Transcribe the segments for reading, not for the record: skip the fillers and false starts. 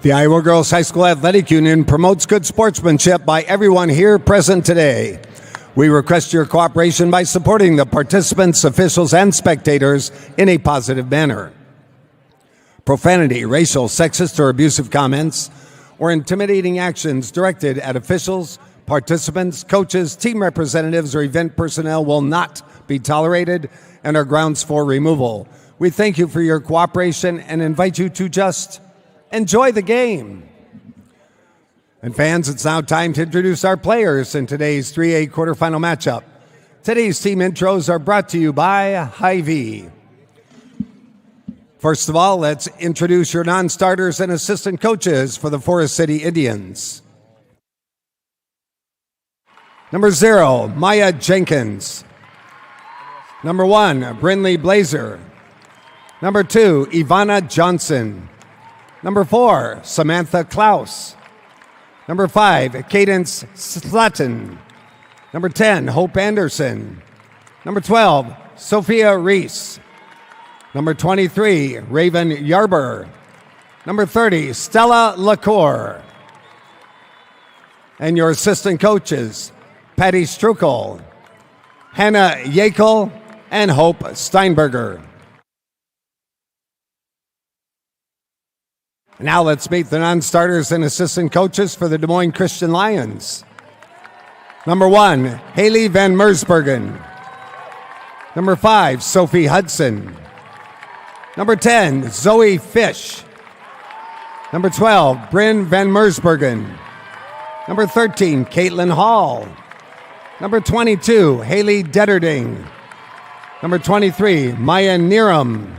The Iowa Girls High School Athletic Union promotes good sportsmanship by everyone here present today. We request your cooperation by supporting the participants, officials, and spectators in a positive manner. Profanity, racial, sexist, or abusive comments, or intimidating actions directed at officials, participants, coaches, team representatives, or event personnel will not be tolerated and are grounds for removal. We thank you for your cooperation and invite you to just enjoy the game. And fans, it's now time to introduce our players in today's 3A quarterfinal matchup. Today's team intros are brought to you by Hy-Vee. First of all, let's introduce your non-starters and assistant coaches for the Forest City Indians. Number 0, Maya Jenkins. Number 1, Brinley Blazer. Number 2, Ivana Johnson. Number 4, Samantha Klaus. Number 5, Cadence Slatton. Number 10, Hope Anderson. Number 12, Sophia Reese. Number 23, Raven Yarber. Number 30, Stella LaCour. And your assistant coaches, Patty Strukel, Hannah Yakel, and Hope Steinberger. Now let's meet the non-starters and assistant coaches for the Des Moines Christian Lions. Number 1, Haley Van Mersbergen. Number 5, Sophie Hudson. Number 10, Zoe Fish. Number 12, Bryn Van Mersbergen. Number 13, Caitlin Hall. Number 22, Haley Detterding. Number 23, Maya Neeram.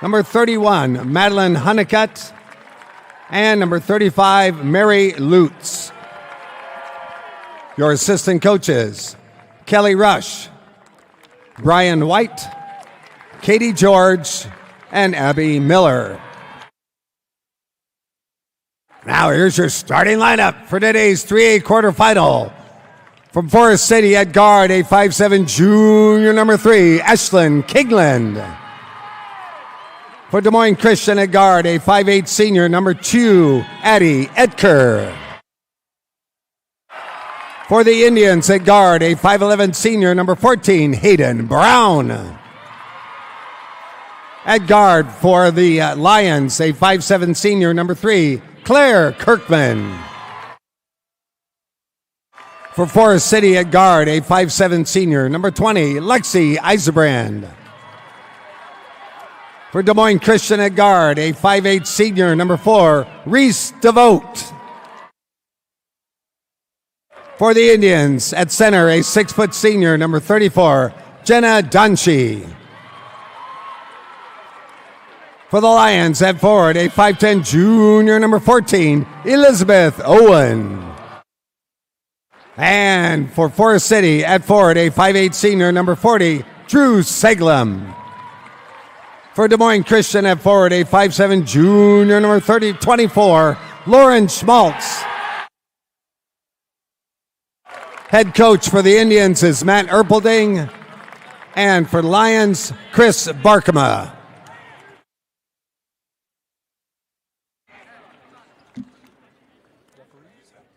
Number 31, Madeline Honeycutt. And number 35, Mary Lutz. Your assistant coaches, Kelly Rush, Brian White, Katie George, and Abby Miller. Now here's your starting lineup for today's 3A quarterfinal. From Forest City at guard, a 5'7" junior, number 3, Ashlyn Kigland. For Des Moines Christian at guard, a 5'8" senior, number 2, Addie Edker. For the Indians at guard, a 5'11" senior, number 14, Hayden Brown. At guard for the Lions, a 5'7" senior, number 3, Claire Kirkman. For Forest City at guard, a 5'7" senior, number 20, Lexi Eisenbrand. For Des Moines Christian at guard, a 5'8" senior, number 4, Reese DeVote. For the Indians at center, a 6' senior, number 34, Jenna Donchi. For the Lions at forward, a 5'10" junior, number 14, Elizabeth Owen. And for Forest City at forward, a 5'8" senior, number 40, Drew Seglem. For Des Moines Christian at forward, a 5'7" junior, number 24, Lauren Schmaltz. Head coach for the Indians is Matt Erpelding. And for the Lions, Chris Barkema.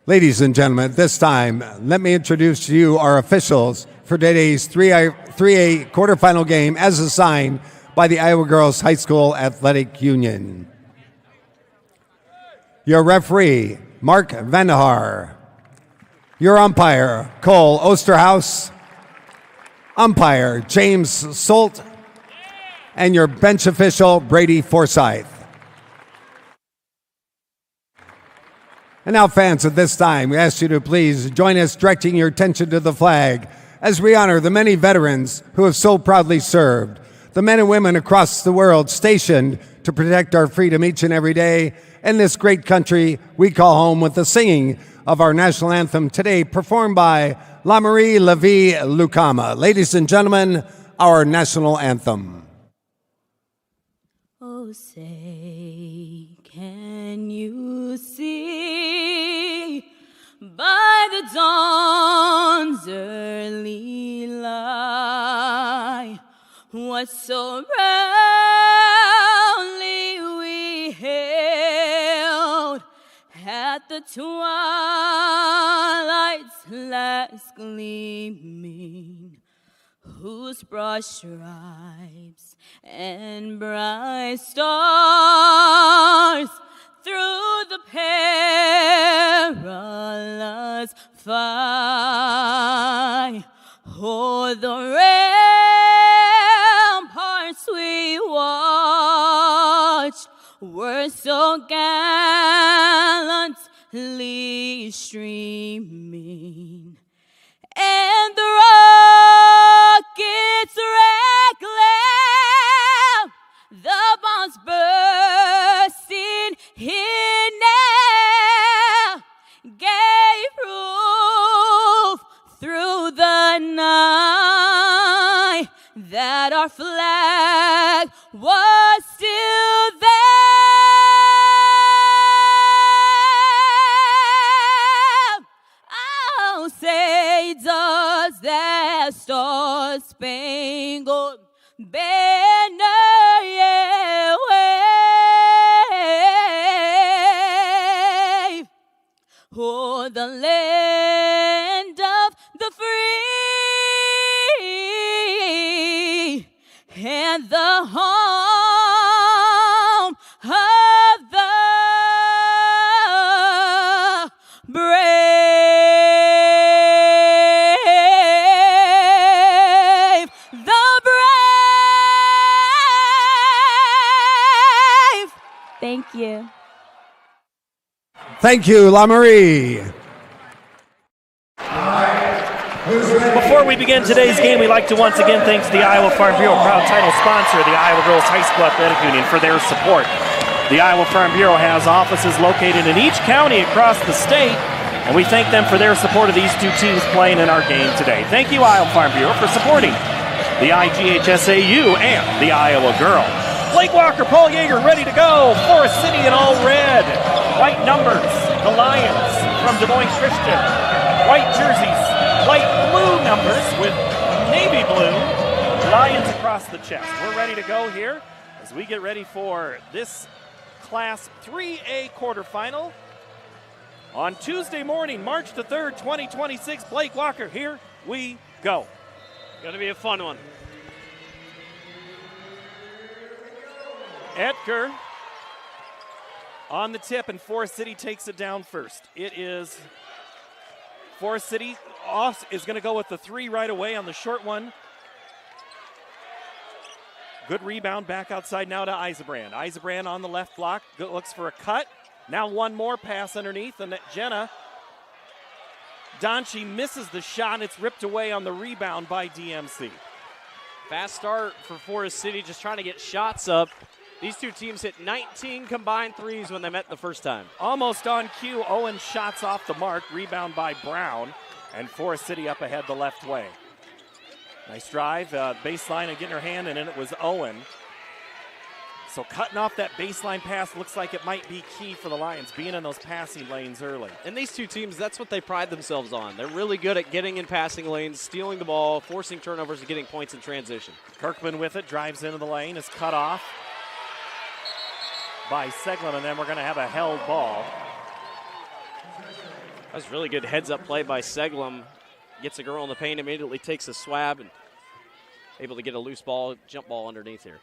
Ladies and gentlemen, at this time, let me introduce to you our officials for today's 3A quarterfinal game as assigned by the Iowa Girls High School Athletic Union. Your referee, Mark Vandehar. Your umpire, Cole Osterhaus. Umpire, James Solt. And your bench official, Brady Forsyth. And now, fans, at this time, we ask you to please join us directing your attention to the flag as we honor the many veterans who have so proudly served, the men and women across the world stationed to protect our freedom each and every day in this great country we call home, with the singing of our national anthem today performed by La Marie Levi Lucama. Ladies and gentlemen, our national anthem. Oh, say, can you see by the dawn's early light what so proudly we hailed the twilight's last gleaming, whose broad stripes and bright stars through the perilous fight, o'er the ramparts we watched, were so gallantly streaming, and the rockets' red glare, the bombs bursting in air, gave proof through the night that our flag was still there. Oh, say does that star-spangled banner yet wave o'er the land of the free and the home of the brave, the brave. Thank you. Thank you, La Marie. Before we begin today's game, we'd like to once again thank the Iowa Farm Bureau, proud title sponsor of the Iowa Girls High School Athletic Union, for their support. The Iowa Farm Bureau has offices located in each county across the state, and we thank them for their support of these two teams playing in our game today. Thank you, Iowa Farm Bureau, for supporting the IGHSAU and the Iowa Girl. Blake Walker, Paul Yeager ready to go. Forest City in all red. White numbers, the Lions from Des Moines Christian. White jerseys, light blue numbers with navy blue Lions across the chest. We're ready to go here as we get ready for this Class 3A quarterfinal on Tuesday morning, March the 3rd, 2026. Blake Walker, here we go. Going to be a fun one. Edgar on the tip, and Forest City takes it down first. It is Forest City is going to go with the three right away on the short one. Good rebound back outside now to Eisenbrand. Eisenbrand on the left block, looks for a cut. Now one more pass underneath, and Jenna Donchi misses the shot. It's ripped away on the rebound by DMC. Fast start for Forest City, just trying to get shots up. These two teams hit 19 combined threes when they met the first time. Almost on cue, Owen shots off the mark. Rebound by Brown, and Forest City up ahead the left way. Nice drive, baseline and getting her hand, and then it was Owen. So cutting off that baseline pass looks like it might be key for the Lions, being in those passing lanes early. And these two teams, that's what they pride themselves on. They're really good at getting in passing lanes, stealing the ball, forcing turnovers, and getting points in transition. Kirkman with it, drives into the lane, is cut off by Seglin, and then we're going to have a held ball. That was really good heads-up play by Seglin. Gets a girl in the paint, immediately takes a swab, and able to get a loose ball, jump ball underneath here.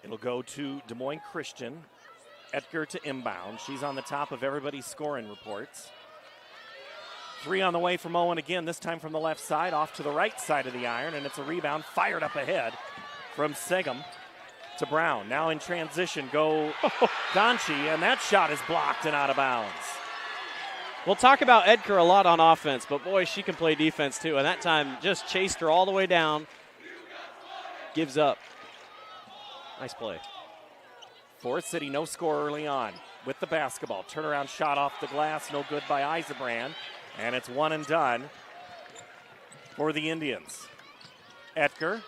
It'll go to Des Moines Christian. Edgar to inbound. She's on the top of everybody's scoring reports. Three on the way from Owen again, this time from the left side, off to the right side of the iron, and it's a rebound fired up ahead from Segum to Brown. Now in transition, go Donchi, and that shot is blocked and out of bounds. We'll talk about Edgar a lot on offense, but boy, she can play defense too. And that time just chased her all the way down. Gives up. Nice play. Forest City, no score early on with the basketball. Turnaround shot off the glass, no good by Eisenbrand. And it's one and done for the Indians. Edgar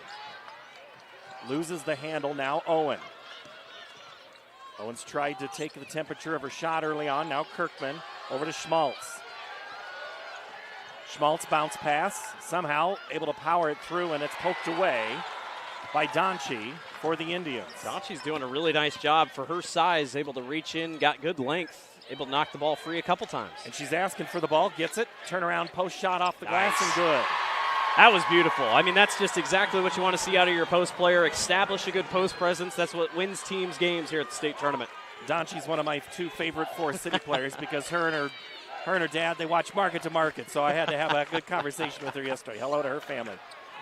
loses the handle, now Owen. Owen's tried to take the temperature of her shot early on. Now Kirkman over to Schmaltz. Schmaltz bounce pass, somehow able to power it through, and it's poked away by Donchi for the Indians. Donchi's doing a really nice job for her size, able to reach in, got good length, able to knock the ball free a couple times. And she's asking for the ball, gets it, turnaround post shot off the glass and good. That was beautiful. I mean, that's just exactly what you want to see out of your post player. Establish a good post presence. That's what wins teams games here at the state tournament. Donchie's one of my 2 favorite Forest City players because her and her dad, they watch Market to Market, so I had to have a good conversation with her yesterday. Hello to her family.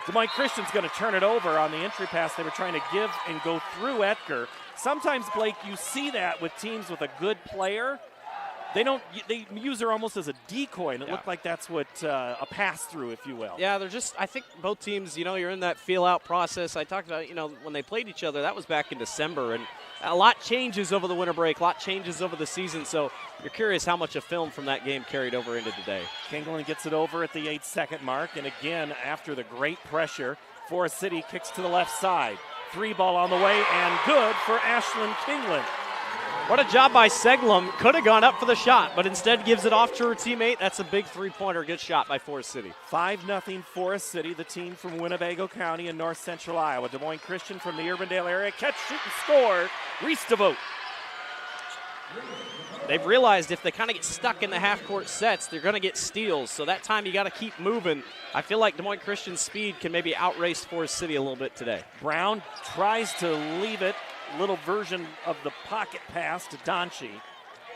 Des Moines Christian's going to turn it over on the entry pass. They were trying to give and go through Edgar. Sometimes, Blake, you see that with teams with a good player. They use her almost as a decoy, and it looked like that's what a pass-through, if you will. Yeah, they're just, I think both teams, you're in that feel-out process. I talked about, when they played each other, that was back in December, and a lot changes over the winter break, a lot changes over the season, so you're curious how much of film from that game carried over into today. Kingland gets it over at the 8-second mark, and again, after the great pressure, Forest City kicks to the left side. 3 ball on the way, and good for Ashlyn Kingland. What a job by Seglum. Could have gone up for the shot, but instead gives it off to her teammate. That's a big three-pointer. Good shot by Forest City. 5-0 Forest City, the team from Winnebago County in north central Iowa. Des Moines Christian from the Urbandale area. Catch, shoot, and score. Reese DeVote. They've realized if they kind of get stuck in the half-court sets, they're going to get steals. So that time you got to keep moving. I feel like Des Moines Christian's speed can maybe outrace Forest City a little bit today. Brown tries to leave it. Little version of the pocket pass to Donchie.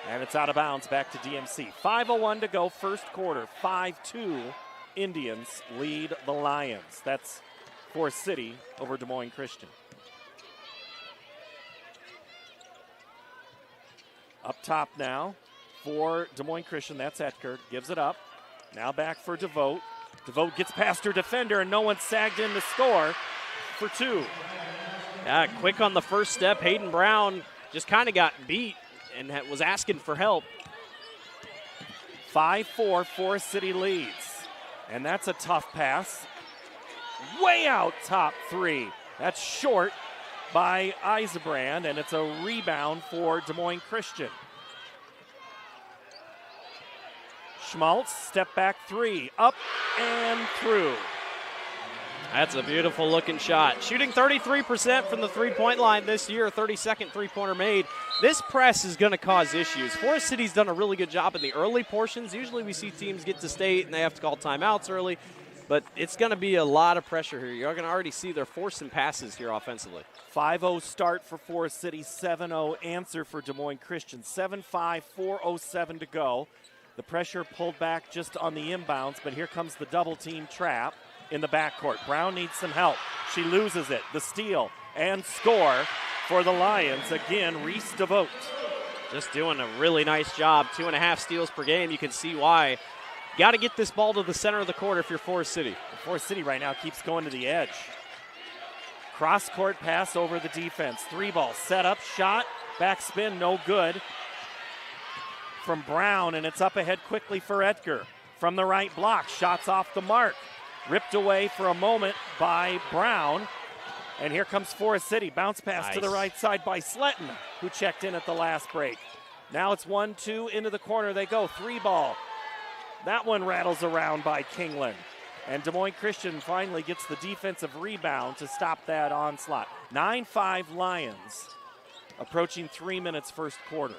And it's out of bounds back to DMC. 5:01 to go, first quarter. 5-2 Indians lead the Lions. That's Forest City over Des Moines Christian. Up top now for Des Moines Christian. That's Etker. Gives it up. Now back for DeVote. DeVote gets past her defender, and no one sagged in to score for 2. Yeah, quick on the first step. Hayden Brown just kind of got beat and was asking for help. 5-4, Forest City leads. And that's a tough pass. Way out top 3. That's short by Eisenbrand, and it's a rebound for Des Moines Christian. Schmaltz, step back 3, up and through. That's a beautiful looking shot. Shooting 33% from the three-point line this year, 32nd three-pointer made. This press is going to cause issues. Forest City's done a really good job in the early portions. Usually we see teams get to state and they have to call timeouts early, but it's going to be a lot of pressure here. You're going to already see they're forcing passes here offensively. 5-0 start for Forest City, 7-0 answer for Des Moines Christian. 7-5, 4:07 to go. The pressure pulled back just on the inbounds, but here comes the double team trap in the backcourt. Brown needs some help. She loses it. The steal and score for the Lions. Again, Reese DeVote. Just doing a really nice job. 2.5 steals per game. You can see why. Got to get this ball to the center of the court if you're Forest City. Forest City right now keeps going to the edge. Cross-court pass over the defense. 3 ball, set up, shot, backspin, no good. From Brown, and it's up ahead quickly for Edgar. From the right block, shots off the mark. Ripped away for a moment by Brown. And here comes Forest City. Bounce pass to the right side by Sletton, who checked in at the last break. Now it's 1-2 into the corner. They go. 3 ball. That one rattles around by Kingland. And Des Moines Christian finally gets the defensive rebound to stop that onslaught. 9-5 Lions. Approaching 3 minutes first quarter.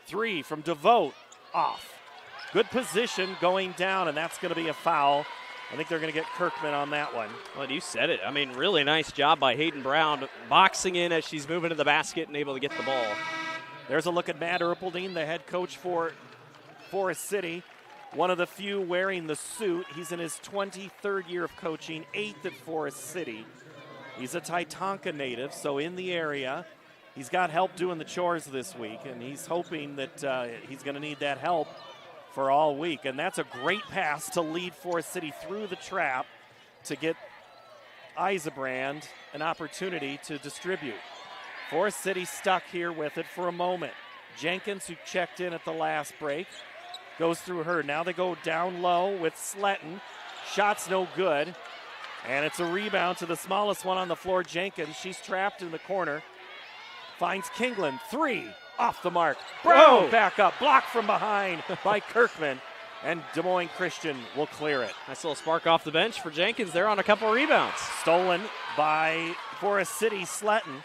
3 from DeVote. Off. Good position going down, and that's going to be a foul. I think they're going to get Kirkman on that one. Well, you said it. I mean, really nice job by Hayden Brown, boxing in as she's moving to the basket and able to get the ball. There's a look at Matt Erpeldine, the head coach for Forest City. One of the few wearing the suit. He's in his 23rd year of coaching, 8th at Forest City. He's a Titonka native, so in the area. He's got help doing the chores this week, and he's hoping that he's going to need that help for all week. And that's a great pass to lead Forest City through the trap to get Eisenbrand an opportunity to distribute. Forest City stuck here with it for a moment. Jenkins, who checked in at the last break, goes through her. Now they go down low with Sletton. Shot's no good. And it's a rebound to the smallest one on the floor, Jenkins. She's trapped in the corner. Finds Kingland. 3. Off the mark. Brown back up. Blocked from behind by Kirkman. And Des Moines Christian will clear it. Nice little spark off the bench for Jenkins there on a couple of rebounds. Stolen by Forest City, Sletton.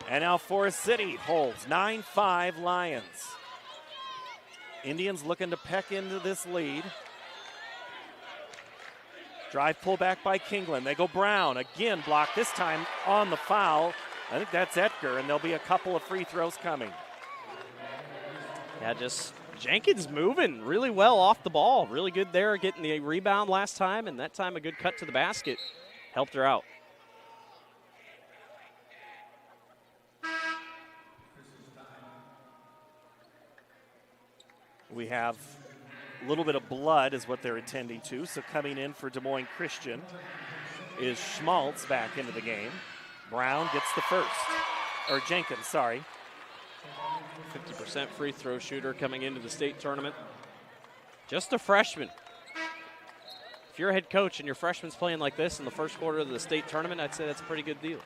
And now Forest City holds 9-5 Lions. Indians looking to peck into this lead. Drive pull back by Kingland. They go Brown. Again blocked, this time on the foul. I think that's Etker, and there'll be a couple of free throws coming. Yeah, just Jenkins moving really well off the ball. Really good there, getting the rebound last time, and that time a good cut to the basket helped her out. We have a little bit of blood is what they're attending to. So coming in for Des Moines Christian is Schmaltz back into the game. Brown gets the first, or Jenkins, sorry. 50% free throw shooter coming into the state tournament. Just a freshman. If you're a head coach and your freshman's playing like this in the first quarter of the state tournament, I'd say that's a pretty good deal.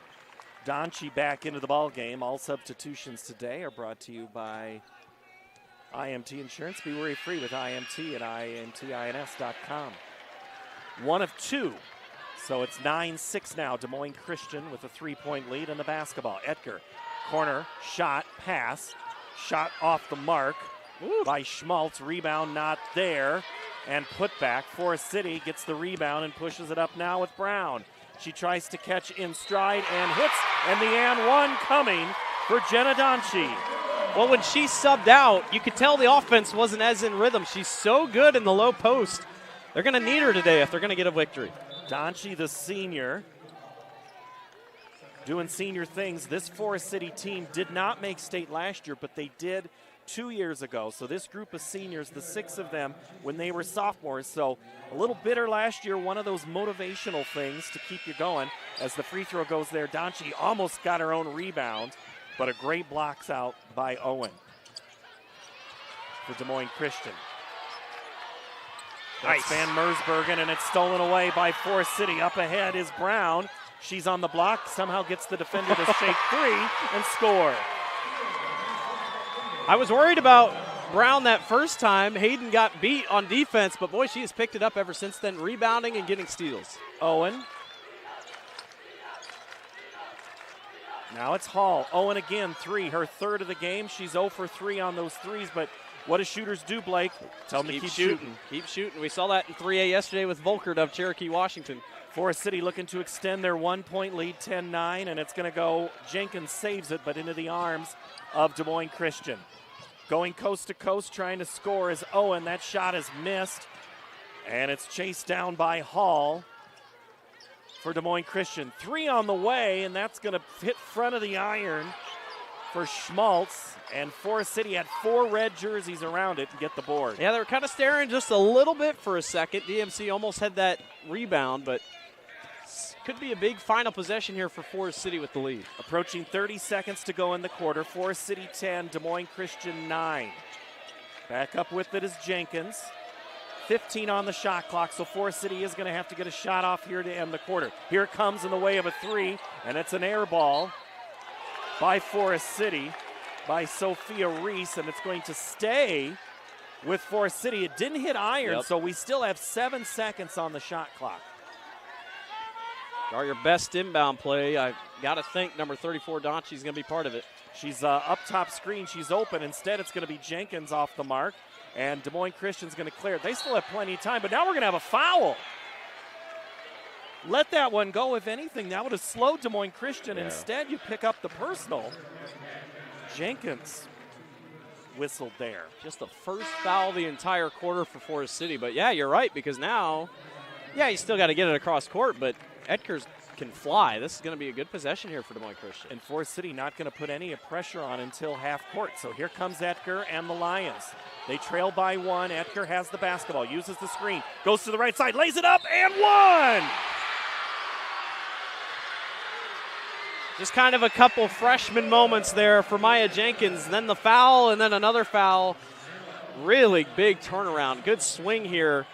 Donchi back into the ball game. All substitutions today are brought to you by IMT Insurance. Be worry-free with IMT at IMTINS.com. 1 of 2. So it's 9-6 now. Des Moines Christian with a 3-point lead in the basketball. Etker, corner, shot, pass. Shot off the mark by Schmaltz. Rebound not there. And put back. Forest City gets the rebound and pushes it up now with Brown. She tries to catch in stride and hits. And the and one coming for Jenna Donchi. Well, when she subbed out, you could tell the offense wasn't as in rhythm. She's so good in the low post. They're going to need her today if they're going to get a victory. Donchi, the senior, doing senior things. This Forest City team did not make state last year, but they did 2 years ago. So this group of seniors, the 6 of them, when they were sophomores. So a little bitter last year, one of those motivational things to keep you going. As the free throw goes there, Donchi almost got her own rebound, but a great blocks out by Owen for Des Moines Christian. Nice. Van Mersbergen, and it's stolen away by Forest City. Up ahead is Brown. She's on the block, somehow gets the defender to shake three and score. I was worried about Brown that first time. Hayden got beat on defense, but boy, she has picked it up ever since then, rebounding and getting steals. Owen. Now it's Hall. Owen again, 3, her third of the game. She's 0 for 3 on those threes, but what do shooters do, Blake? Tell them to keep shooting. Keep shooting. We saw that in 3A yesterday with Volkert of Cherokee, Washington. Forest City looking to extend their 1-point lead, 10-9, and it's going to go, Jenkins saves it, but into the arms of Des Moines Christian. Going coast to coast, trying to score is Owen. That shot is missed, and it's chased down by Hall for Des Moines Christian. 3 on the way, and that's going to hit front of the iron for Schmaltz, and Forest City had 4 red jerseys around it to get the board. Yeah, they were kind of staring just a little bit for a second. DMC almost had that rebound, but could be a big final possession here for Forest City with the lead. Approaching 30 seconds to go in the quarter. Forest City 10, Des Moines Christian 9. Back up with it is Jenkins. 15 on the shot clock, so Forest City is going to have to get a shot off here to end the quarter. Here it comes in the way of a 3, and it's an air ball by Forest City, by Sophia Reese, and it's going to stay with Forest City. It didn't hit iron, so we still have 7 seconds on the shot clock. Are your best inbound play. I got to think number 34, Donchi's going to be part of it. She's up top screen. She's open. Instead, it's going to be Jenkins off the mark, and Des Moines Christian's going to clear it. They still have plenty of time, but now we're going to have a foul. Let that one go. If anything, that would have slowed Des Moines Christian. Yeah. Instead, you pick up the personal. Jenkins whistled there. Just the first foul the entire quarter for Forest City. But, yeah, you're right, because now, yeah, you still got to get it across court, but Etkers can fly. This is going to be a good possession here for Des Moines Christian. And Forest City not going to put any pressure on until half court. So here comes Etker and the Lions. They trail by 1. Etker has the basketball, uses the screen, goes to the right side, lays it up, and 1! Just kind of a couple freshman moments there for Maya Jenkins. Then the foul, and then another foul. Really big turnaround. Good swing here.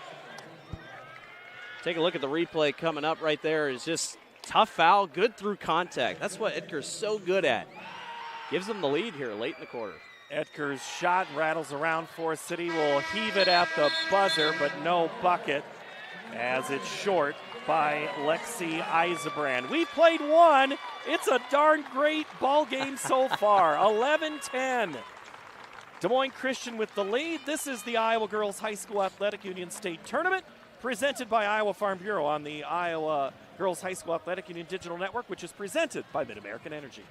Take a look at the replay coming up right there. It's just tough foul, good through contact. That's what Etker's so good at. Gives them the lead here late in the quarter. Etker's shot rattles around. Forest City will heave it at the buzzer, but no bucket as it's short by Lexi Eisenbrand. We've played 1. It's a darn great ball game so far. 11-10. Des Moines Christian with the lead. This is the Iowa Girls High School Athletic Union State Tournament presented by Iowa Farm Bureau on the Iowa Girls High School Athletic Union Digital Network, which is presented by Mid-American Energy.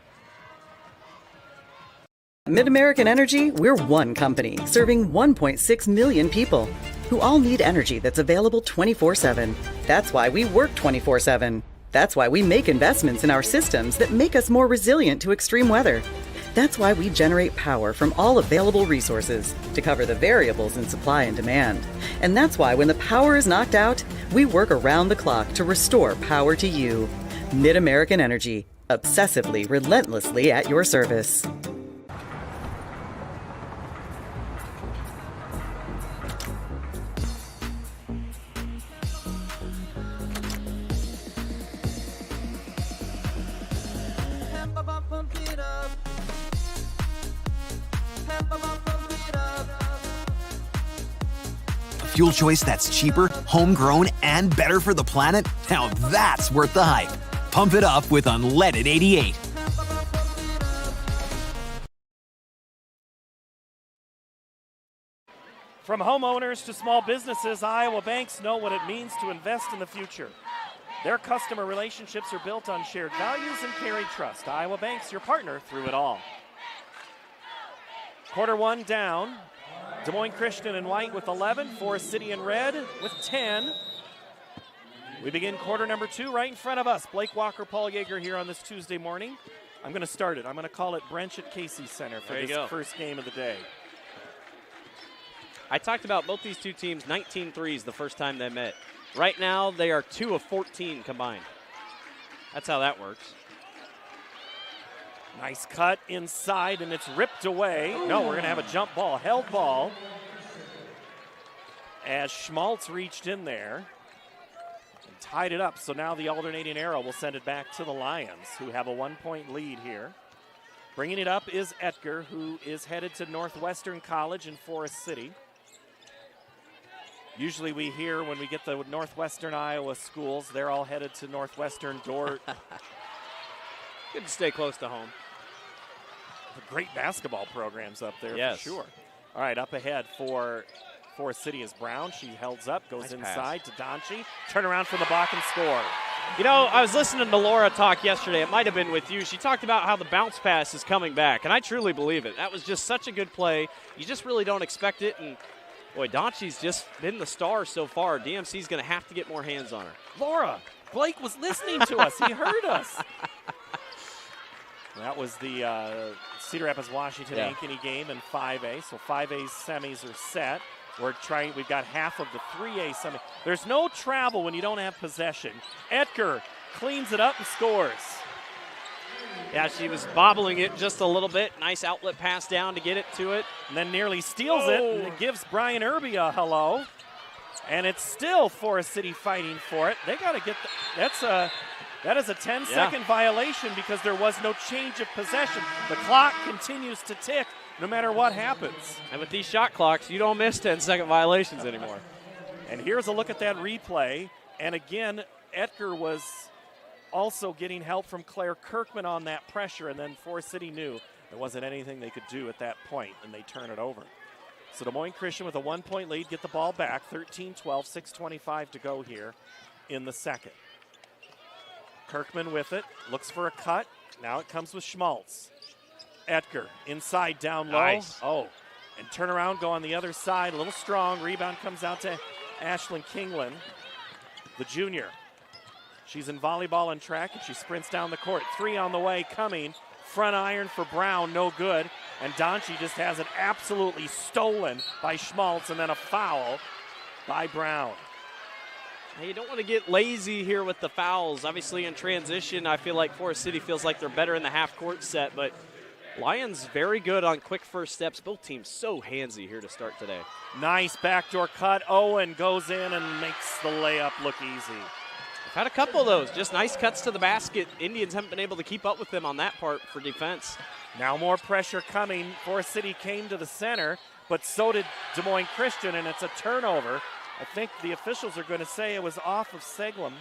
Mid-American Energy, we're one company serving 1.6 million people who all need energy that's available 24/7. That's why we work 24/7. That's why we make investments in our systems that make us more resilient to extreme weather. That's why we generate power from all available resources to cover the variables in supply and demand. And that's why when the power is knocked out, we work around the clock to restore power to you. Mid-American Energy, obsessively, relentlessly at your service. Fuel choice that's cheaper, homegrown, and better for the planet? Now that's worth the hype. Pump it up with Unleaded 88. From homeowners to small businesses, Iowa banks know what it means to invest in the future. Their customer relationships are built on shared values and carried trust. Iowa Bank's your partner through it all. Quarter one down. Des Moines Christian in white with 11, Forest City in red with 10. We begin quarter number 2 right in front of us. Blake Walker, Paul Yeager here on this Tuesday morning. I'm going to start it. I'm going to call it Branch at Casey Center for this first game of the day. I talked about both these two teams, 19 threes the first time they met. Right now, they are 2 of 14 combined. That's how that works. Nice cut inside, and it's ripped away. No, we're going to have a jump ball, held ball. As Schmaltz reached in there and tied it up. So now the alternating arrow will send it back to the Lions, who have a 1-point lead here. Bringing it up is Etker, who is headed to Northwestern College in Forest City. Usually we hear when we get the Northwestern Iowa schools, they're all headed to Northwestern Dordt. Good to stay close to home. Great basketball programs up there, yes, for sure. All right, up ahead for Forest City is Brown. She holds up, goes inside to Donchi. Turn around from the block and score. You know, I was listening to Laura talk yesterday. It might have been with you. She talked about how the bounce pass is coming back, and I truly believe it. That was just such a good play. You just really don't expect it, and boy, Donchi's just been the star so far. DMC's going to have to get more hands on her. Laura, Blake was listening to us. He heard us. That was the Cedar Rapids Washington Ankeny game in 5A. So 5A semis are set. We've got half of the 3A semi. There's no travel when you don't have possession. Etker cleans it up and scores. Yeah, she was bobbling it just a little bit. Nice outlet pass down to get it to it. And then nearly steals it, and it gives Brian Irby a hello. And it's still Forest City fighting for it. They got to get that is a 10-second violation because there was no change of possession. The clock continues to tick no matter what happens. And with these shot clocks, you don't miss 10-second violations anymore. And here's a look at that replay. And again, Etker was also getting help from Claire Kirkman on that pressure, and then Forest City knew there wasn't anything they could do at that point, and they turn it over. So Des Moines Christian with a 1-point lead, get the ball back, 13-12, 6:25 to go here in the second. Kirkman with it, looks for a cut. Now it comes with Schmaltz. Etker inside, down low. Nice. Oh, and turn around, go on the other side, a little strong. Rebound comes out to Ashlyn Kingland, the junior. She's in volleyball and track, and she sprints down the court. 3 on the way coming. Front iron for Brown, no good. And Donchi just has it absolutely stolen by Schmaltz, and then a foul by Brown. You don't want to get lazy here with the fouls. Obviously in transition, I feel like Forest City feels like they're better in the half-court set, but Lions very good on quick first steps. Both teams so handsy here to start today. Nice backdoor cut. Owen goes in and makes the layup look easy. I've had a couple of those, just nice cuts to the basket. Indians haven't been able to keep up with them on that part for defense. Now more pressure coming. Forest City came to the center, but so did Des Moines Christian, and it's a turnover. I think the officials are going to say it was off of Seglem.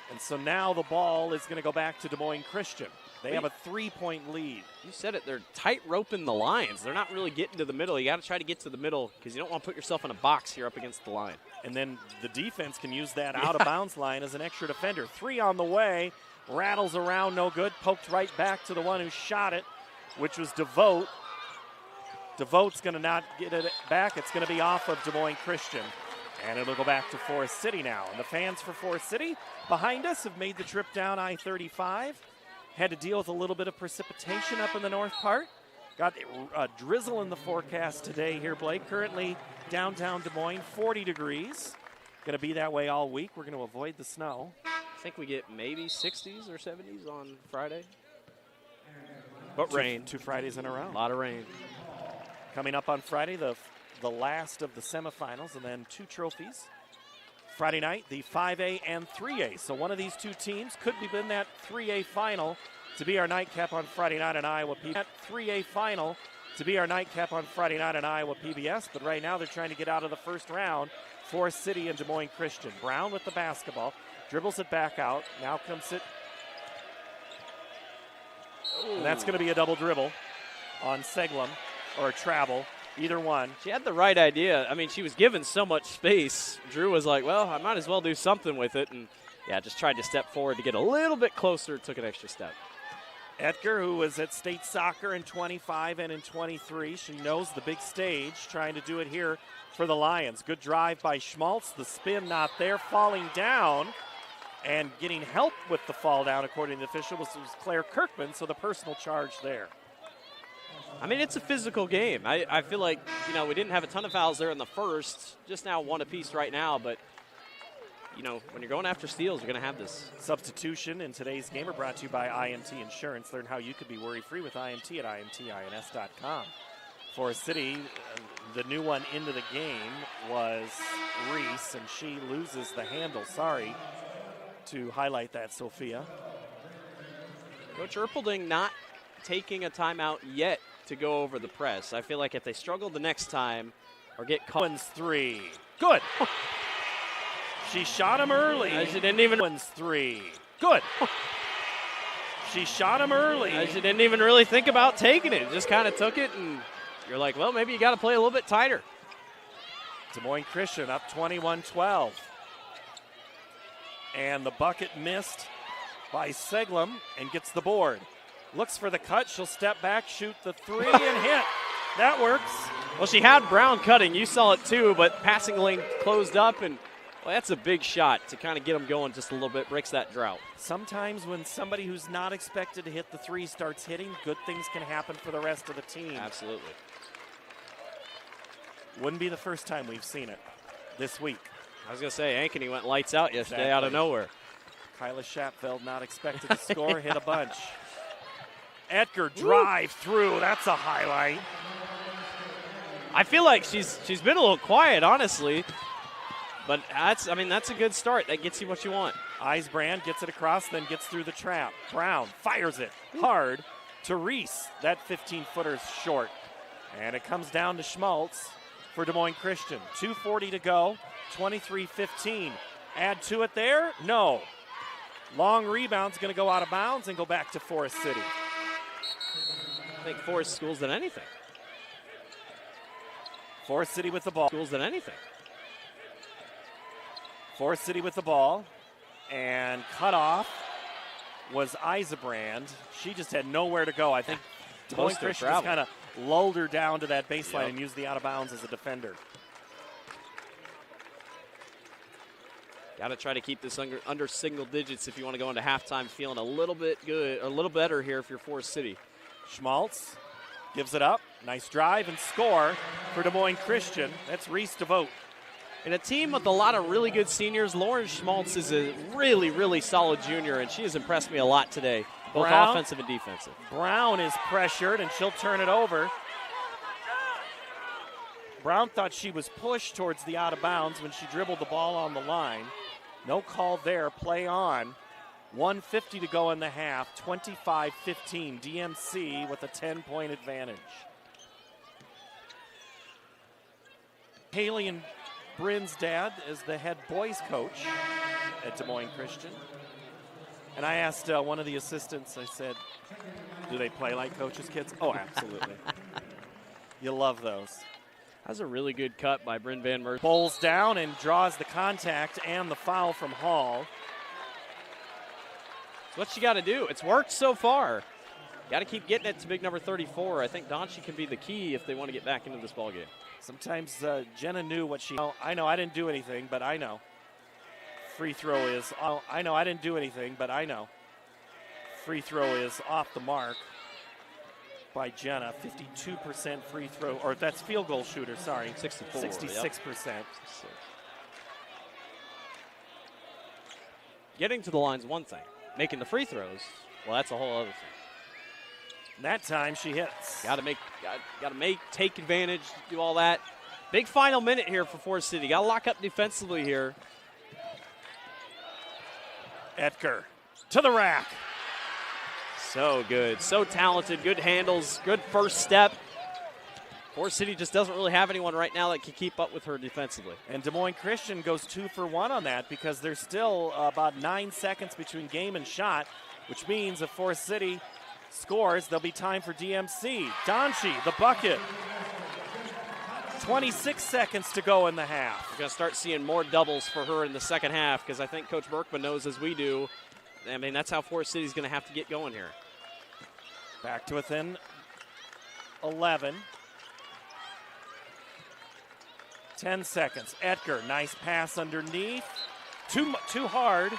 And so now the ball is going to go back to Des Moines Christian. They have a 3-point lead. You said it. They're tight roping the lines. They're not really getting to the middle. You got to try to get to the middle because you don't want to put yourself in a box here up against the line. And then the defense can use that out-of-bounds line as an extra defender. 3 on the way. Rattles around, no good. Poked right back to the one who shot it, which was DeVote. DeVote's going to not get it back. It's going to be off of Des Moines Christian. And it'll go back to Forest City now. And the fans for Forest City behind us have made the trip down I-35. Had to deal with a little bit of precipitation up in the north part. Got a drizzle in the forecast today here, Blake. Currently downtown Des Moines, 40 degrees. Going to be that way all week. We're going to avoid the snow. I think we get maybe 60s or 70s on Friday. But rain. 2 Fridays in a row. A lot of rain. Coming up on Friday, the last of the semifinals, and then 2 trophies. Friday night, the 5A and 3A. So one of these 2 teams could be in that 3A final to be our nightcap on Friday night in Iowa PBS. That 3A final to be our nightcap on Friday night in Iowa PBS. But right now they're trying to get out of the first round. Forest City and Des Moines Christian. Brown with the basketball. Dribbles it back out. Now comes it. And that's going to be a double dribble on Seglum, or a travel. Either one. She had the right idea. I mean, she was given so much space. Drew was like, well, I might as well do something with it. And, yeah, just tried to step forward to get a little bit closer, took an extra step. Edgar, who was at state soccer in 25 and in 23. She knows the big stage, trying to do it here for the Lions. Good drive by Schmaltz. The spin not there, falling down. And getting help with the fall down, according to the official, was Claire Kirkman, so the personal charge there. I mean, it's a physical game. I feel like, we didn't have a ton of fouls there in the first, just now 1 apiece right now, but, when you're going after steals, you're going to have this. Substitution in today's game are brought to you by IMT Insurance. Learn how you could be worry-free with IMT at IMTINS.com. Forest City, the new one into the game was Reese, and she loses the handle. Sorry to highlight that, Sophia. Coach Erpelding not taking a timeout yet to go over the press. I feel like if they struggle the next time or get caught. Owens 3. Good. She shot him early. She didn't even. Owens 3. Good. She shot him early. She didn't even really think about taking it. Just kind of took it, and you're like, well, maybe you got to play a little bit tighter. Des Moines Christian up 21-12. And the bucket missed by Seglum and gets the board. Looks for the cut. She'll step back, shoot the 3, and hit. That works. Well, she had Brown cutting. You saw it too, but passing lane closed up, and well, that's a big shot to kind of get them going just a little bit. Breaks that drought. Sometimes when somebody who's not expected to hit the 3 starts hitting, good things can happen for the rest of the team. Absolutely. Wouldn't be the first time we've seen it this week. I was going to say, Ankeny went lights out yesterday out of nowhere. Kyla Schapfeld not expected to score, hit a bunch. Edgar drive through. That's a highlight. I feel like she's been a little quiet, honestly. But that's a good start. That gets you what you want. Eisbrand gets it across, then gets through the trap. Brown fires it hard to Reese. That 15-footer's short. And it comes down to Schmaltz for Des Moines Christian. 2:40 to go. 23-15. Add to it there? No. Long rebound's going to go out of bounds and go back to Forest City. I think Forest schools than anything. Forest City with the ball. Schools than anything. Forest City with the ball. And cut off was Eisebrand. She just had nowhere to go. I think Des Moines Christian just kind of lulled her down to that baseline and used the out of bounds as a defender. Got to try to keep this under single digits if you want to go into halftime feeling a little bit good, a little better here if you're Forest City. Schmaltz gives it up. Nice drive and score for Des Moines Christian. That's Reese DeVote. In a team with a lot of really good seniors, Lauren Schmaltz is a really, really solid junior, and she has impressed me a lot today, both offensive and defensive. Brown is pressured, and she'll turn it over. Brown thought she was pushed towards the out of bounds when she dribbled the ball on the line. No call there. Play on. 1:50 to go in the half. 25-15. DMC with a 10-point advantage. Haley and Bryn's dad is the head boys coach. at Des Moines Christian. And I asked one of the assistants, I said, do they play like coaches' kids? Oh, absolutely. You love those. That's a really good cut by Bryn Van Merch. Bowls down and draws the contact and the foul from Hall. That's what you got to do. It's worked so far. Got to keep getting it to big number 34. I think Donchi can be the key if they want to get back into this ballgame. Sometimes Jenna knew what she. Oh, I know I didn't do anything, but I know. Free throw is. Oh, I know I didn't do anything, but I know. Free throw is off the mark by Jenna. 52% free throw, or that's field goal shooter. Sorry, 64. 66%. Yep. Getting to the line's one thing. Making the free throws, well, that's a whole other thing. That time she hits. Got to take advantage, do all that. Big final minute here for Forest City. Got to lock up defensively here. Etker to the rack. So good, so talented, good handles, good first step. Forest City just doesn't really have anyone right now that can keep up with her defensively. And Des Moines Christian goes 2 for 1 on that because there's still about 9 seconds between game and shot, which means if Forest City scores, there'll be time for DMC. Donchi, the bucket. 26 seconds to go in the half. We're going to start seeing more doubles for her in the second half because I think Coach Berkman knows, as we do, I mean, that's how Forest City's going to have to get going here. Back to within 11. 10 seconds. Etker, nice pass underneath. Too hard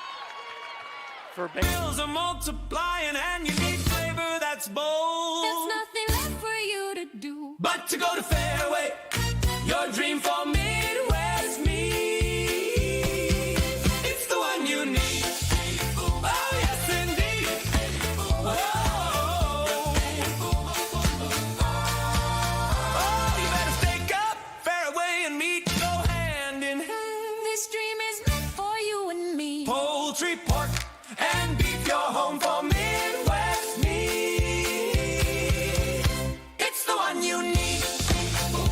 for Bills are multiplying and you need flavor that's bold. There's nothing left for you to do But to go to Fairway, your dream for Midwest me. It's the one you need. Oh, yes, indeed. Whoa. Oh, you better stake up. Fairway and meat go hand in hand. This dream is meant for you and me. Poultry, pork, and beef, your home for Midwest meat. It's the one you need.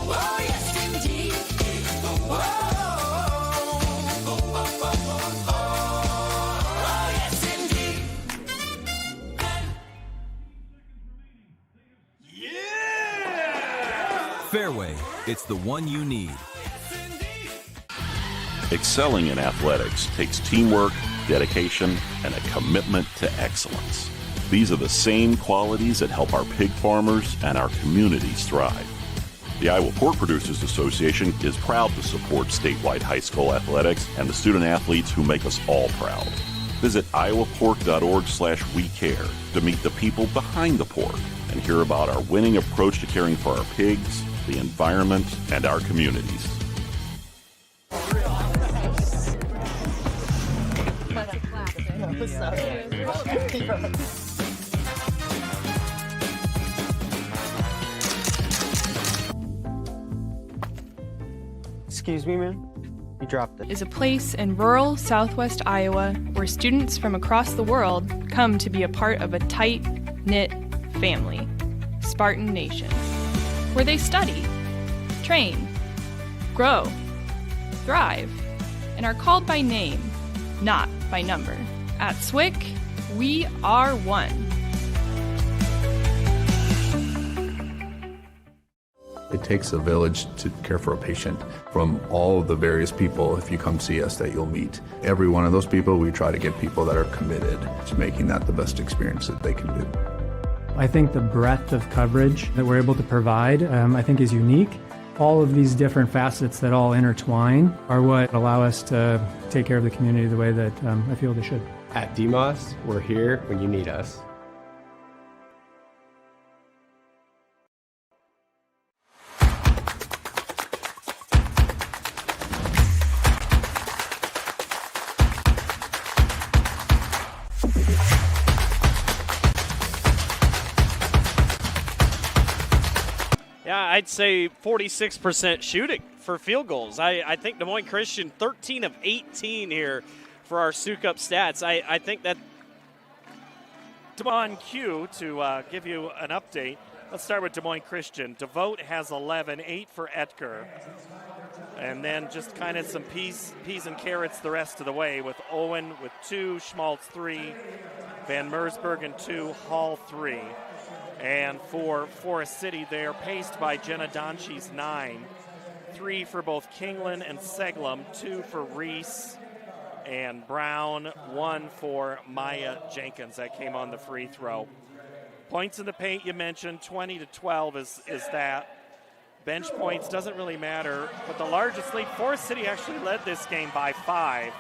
Oh, yes, indeed. Oh, yes, indeed. Fairway, it's the one you need. Excelling in athletics takes teamwork, dedication, and a commitment to excellence. These are the same qualities that help our pig farmers and our communities thrive. The Iowa Pork Producers Association is proud to support statewide high school athletics and the student athletes who make us all proud. Visit iowapork.org/WeCare to meet the people behind the pork and hear about our winning approach to caring for our pigs, the environment, and our communities. Excuse me, ma'am? You dropped it. Is a place in rural southwest Iowa where students from across the world come to be a part of a tight-knit family, Spartan Nation, where they study, train, grow, thrive, and are called by name, not by number. At SWIC, we are one. It takes a village to care for a patient. From all of the various people, if you come see us, that you'll meet. Every one of those people, we try to get people that are committed to making that the best experience that they can do. I think the breadth of coverage that we're able to provide, I think is unique. All of these different facets that all intertwine are what allow us to take care of the community the way that I feel they should. At DMOS, we're here when you need us. Yeah, I'd say 46% shooting for field goals. I think Des Moines Christian 13 of 18 here for our Sukup stats. I think that on cue to give you an update. Let's start with Des Moines Christian. DeVote has 11, 8 for Etker. And then just kind of some peas and carrots the rest of the way with Owen with 2, Schmaltz 3, Van Mersbergen 2, Hall 3. And for Forest City, they're paced by Jenna Donchie's 9. 3 for both Kingland and Seglum, 2 for Reese and Brown, 1 for Maya Jenkins. That came on the free throw. Points in the paint you mentioned, 20-12 is that. Bench points doesn't really matter, but the largest lead, Forest City actually led this game by 5.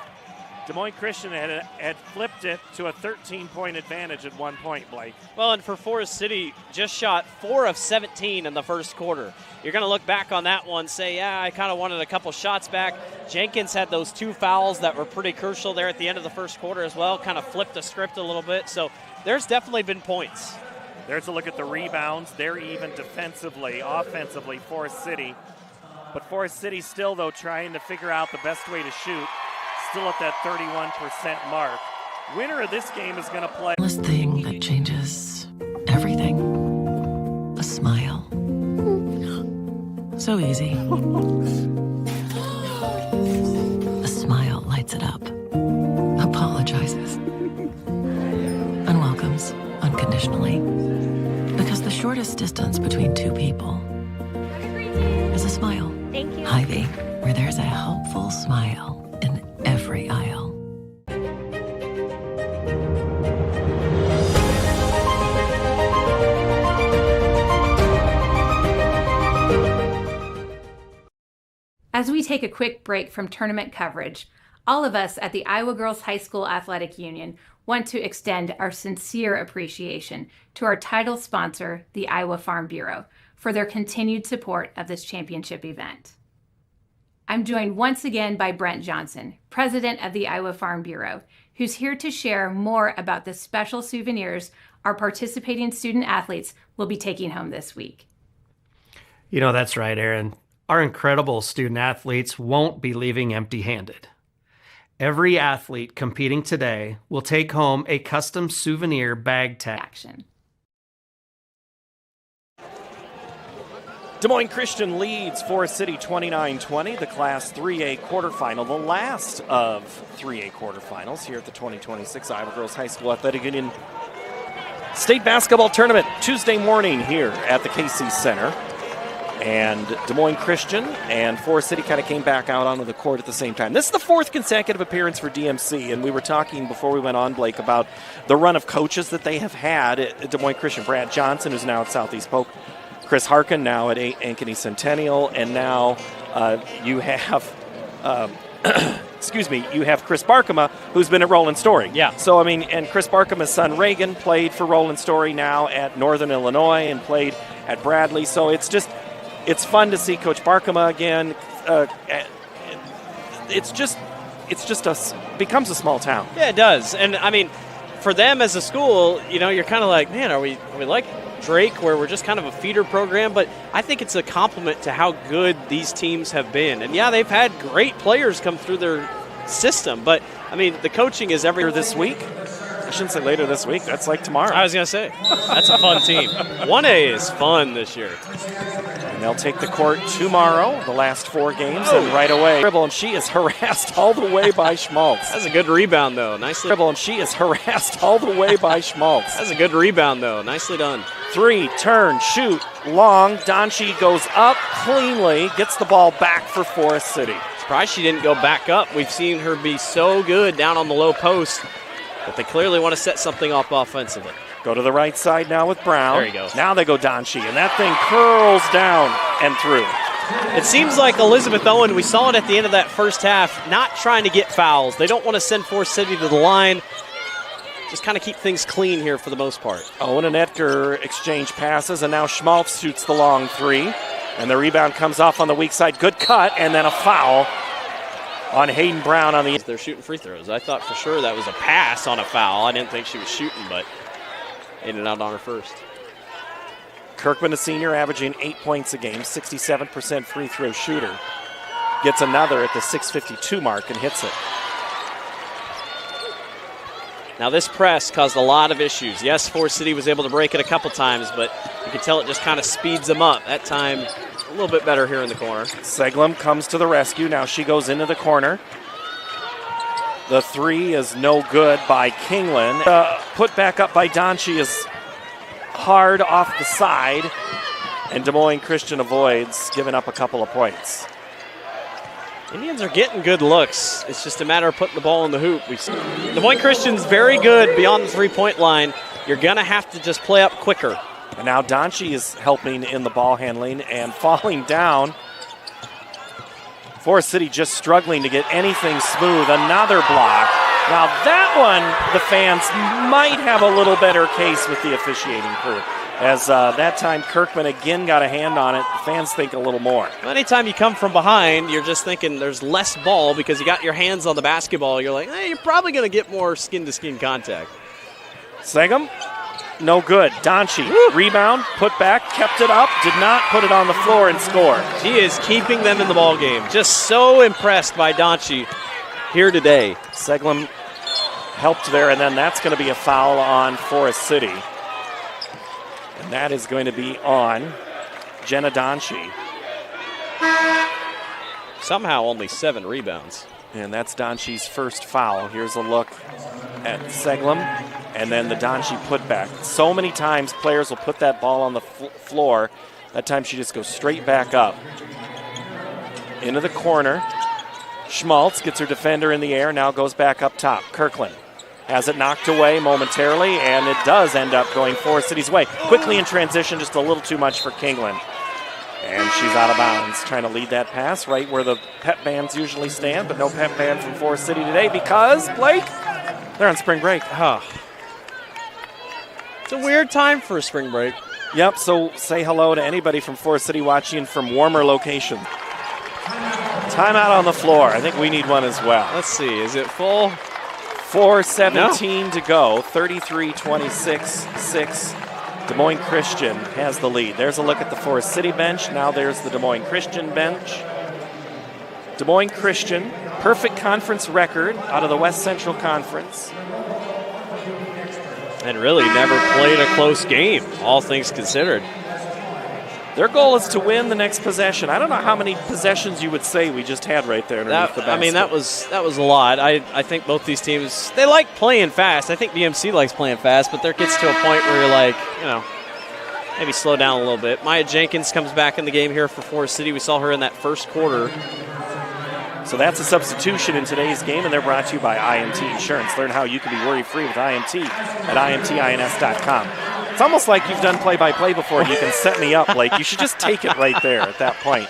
Des Moines Christian had flipped it to a 13-point advantage at one point, Blake. Well, and for Forest City, just shot 4 of 17 in the first quarter. You're going to look back on that one, say, yeah, I kind of wanted a couple shots back. Jenkins had those 2 fouls that were pretty crucial there at the end of the first quarter as well, kind of flipped the script a little bit. So there's definitely been points. There's a look at the rebounds. They're even defensively, offensively, Forest City. But Forest City still, though, trying to figure out the best way to shoot. Still at that 31% mark. Winner of this game is going to play. This thing that changes everything. A smile. So easy. A smile lights it up. Apologizes. And welcomes unconditionally. Because the shortest distance between 2 people is a smile. Thank you. Hy-Vee, where there's a helpful smile in every aisle. As we take a quick break from tournament coverage, all of us at the Iowa Girls High School Athletic Union want to extend our sincere appreciation to our title sponsor, the Iowa Farm Bureau, for their continued support of this championship event. I'm joined once again by Brent Johnson, president of the Iowa Farm Bureau, who's here to share more about the special souvenirs our participating student athletes will be taking home this week. You know, that's right, Erin. Our incredible student athletes won't be leaving empty-handed. Every athlete competing today will take home a custom souvenir bag tag. Action. Des Moines Christian leads Forest City 29-20, the Class 3A quarterfinal, the last of 3A quarterfinals here at the 2026 Iowa Girls High School Athletic Union State Basketball Tournament Tuesday morning here at the KC Center. And Des Moines Christian and Forest City kind of came back out onto the court at the same time. This is the 4th consecutive appearance for DMC, and we were talking before we went on, Blake, about the run of coaches that they have had at Des Moines Christian. Brad Johnson, who's now at Southeast Polk, Chris Harkin now at Ankeny Centennial, and now you have you have Chris Barkema, who's been at Roland Story. Yeah. So, I mean, and Chris Barkema's son Reagan played for Roland Story now at Northern Illinois and played at Bradley. So it's fun to see Coach Barkema again. Becomes a small town. Yeah, it does. And I mean, for them as a school, you know, you're kind of like, man, are we like Drake, where we're just kind of a feeder program? But I think it's a compliment to how good these teams have been. And yeah, they've had great players come through their system, but I mean, the coaching is everywhere this week. I shouldn't say later this week. That's like tomorrow. I was going to say, that's a fun team. 1A is fun this year. And they'll take the court tomorrow, the last 4 games, and right away. Dribble, and she is harassed all the way by Schmaltz. That's a good rebound, though. Nicely. Dribble, and she is harassed all the way by Schmaltz. That's a good rebound, though. Nicely done. 3, turn, shoot, long. Donchie goes up cleanly, gets the ball back for Forest City. Surprised she didn't go back up. We've seen her be so good down on the low post, but they clearly want to set something up offensively. Go to the right side now with Brown. There you go. Now they go Donchie, and that thing curls down and through. It seems like Elizabeth Owen, we saw it at the end of that first half, not trying to get fouls. They don't want to send Forest City to the line. Just kind of keep things clean here for the most part. Owen and Edgar exchange passes, and now Schmaltz shoots the long 3. And the rebound comes off on the weak side. Good cut, and then a foul on Hayden Brown on the... They're shooting free throws. I thought for sure that was a pass on a foul. I didn't think she was shooting, but ended out on her first. Kirkman, a senior, averaging 8 points a game, 67% free throw shooter. Gets another at the 6:52 mark and hits it. Now this press caused a lot of issues. Yes, Forest City was able to break it a couple times, but you can tell it just kind of speeds them up. That time, little bit better here in the corner. Seglum comes to the rescue. Now she goes into the corner. The three is no good by Kingland. Put back up by Donchi is hard off the side, and Des Moines Christian avoids giving up a couple of points. Indians are getting good looks. It's just a matter of putting the ball in the hoop. Des Moines Christian's very good beyond the three-point line. You're going to have to just play up quicker. And now Donchi is helping in the ball handling and falling down. Forest City just struggling to get anything smooth. Another block. Now that one, the fans might have a little better case with the officiating crew. As that time Kirkman again got a hand on it, the fans think a little more. Anytime you come from behind, you're just thinking there's less ball because you got your hands on the basketball. You're like, you're probably going to get more skin-to-skin contact. Segum, no good. Donchi, rebound, put back, kept it up, did not put it on the floor and score. She is keeping them in the ball game. Just so impressed by Donchi here today. Seglum helped there, and then that's going to be a foul on Forest City. And that is going to be on Jenna Donchi. Somehow only 7 rebounds. And that's Donchi's first foul. Here's a look at Seglum, and then the Donchi putback. So many times players will put that ball on the floor. That time she just goes straight back up. Into the corner. Schmaltz gets her defender in the air, now goes back up top. Kirkland has it knocked away momentarily, and it does end up going Forest City's way. Quickly in transition, just a little too much for Kingland. And she's out of bounds, trying to lead that pass right where the pep bands usually stand, but no pep band from Forest City today because, Blake, they're on spring break. It's a weird time for a spring break. Yep, so say hello to anybody from Forest City watching from warmer locations. Timeout on the floor. I think we need one as well. Let's see, is it full? 4:17 to go, 33-26-6. Des Moines Christian has the lead. There's a look at the Forest City bench. Now there's the Des Moines Christian bench. Des Moines Christian, perfect conference record out of the West Central Conference. And really never played a close game, all things considered. Their goal is to win the next possession. I don't know how many possessions you would say we just had right there underneath the basket. I mean, that was a lot. I think both these teams, they like playing fast. I think DMC likes playing fast, but there gets to a point where you're like, maybe slow down a little bit. Maya Jenkins comes back in the game here for Forest City. We saw her in that first quarter. So that's a substitution in today's game, and they're brought to you by IMT Insurance. Learn how you can be worry-free with IMT at IMTINS.com. It's almost like you've done play-by-play before and you can set me up. Like, you should just take it right there at that point.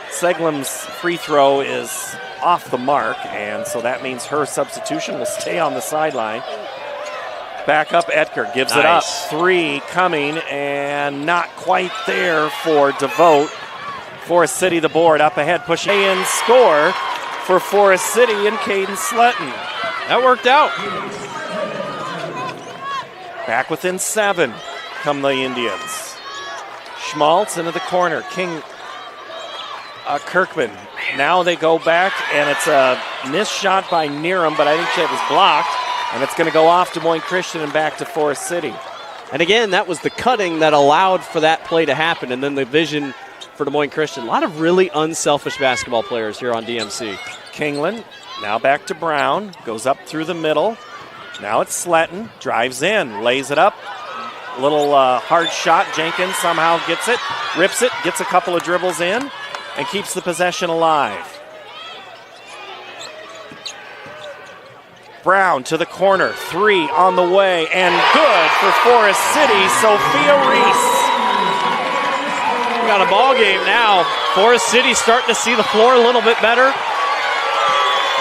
Seglum's free throw is off the mark, and so that means her substitution will stay on the sideline. Back up, Etker gives it up. 3 coming, and not quite there for DeVote. Forest City, the board up ahead, pushing in score for Forest City and Caden Sletton. That worked out. Back within 7 come the Indians. Schmaltz into the corner. Kirkman. Now they go back, and it's a missed shot by Neeram, but I think it was blocked, and it's going to go off Des Moines Christian and back to Forest City. And again, that was the cutting that allowed for that play to happen, and then the vision for Des Moines Christian. A lot of really unselfish basketball players here on DMC. Kingland now back to Brown. Goes up through the middle. Now it's Sletton. Drives in. Lays it up. A little hard shot. Jenkins somehow gets it. Rips it. Gets a couple of dribbles in. And keeps the possession alive. Brown to the corner. 3 on the way. And good for Forest City. Sophia Reese. We got a ball game now. Forest City starting to see the floor a little bit better.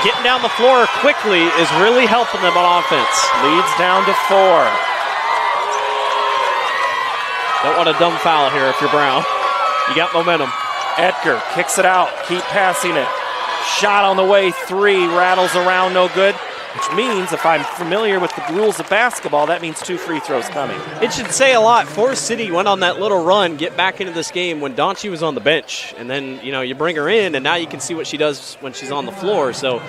Getting down the floor quickly is really helping them on offense. Leads down to 4. Don't want a dumb foul here if you're Brown. You got momentum. Etker kicks it out. Keep passing it. Shot on the way. 3. Rattles around. No good. Which means, if I'm familiar with the rules of basketball, that means 2 free throws coming. It should say a lot. Forest City went on that little run, get back into this game when Donchi was on the bench. And then, you bring her in, and now you can see what she does when she's on the floor. So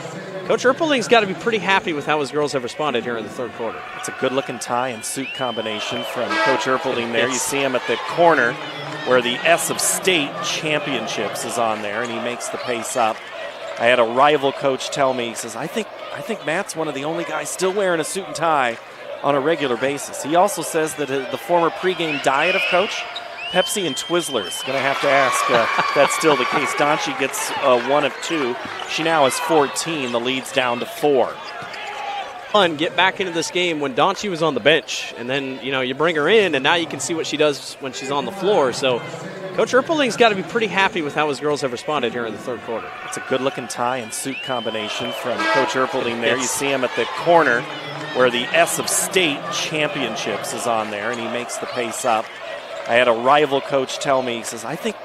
Coach Erpeling's got to be pretty happy with how his girls have responded here in the third quarter. It's a good-looking tie and suit combination from Coach Erpeling there. You see him at the corner where the S of State Championships is on there, and he makes the pace up. I had a rival coach tell me, he says, I think Matt's one of the only guys still wearing a suit and tie on a regular basis. He also says that the former pregame diet of Coach, Pepsi and Twizzlers. Going to have to ask if that's still the case. Donchi gets 1 of 2. She now has 14. The lead's down to 4. Get back into this game when Donchi was on the bench, and then you bring her in, and now you can see what she does when she's on the floor. So Coach Erpeling's got to be pretty happy with how his girls have responded here in the third quarter. It's a good-looking tie and suit combination from Coach Erpeling there. You see him at the corner where the S of State Championships is on there, and he makes the pace up. I had a rival coach tell me, he says, I think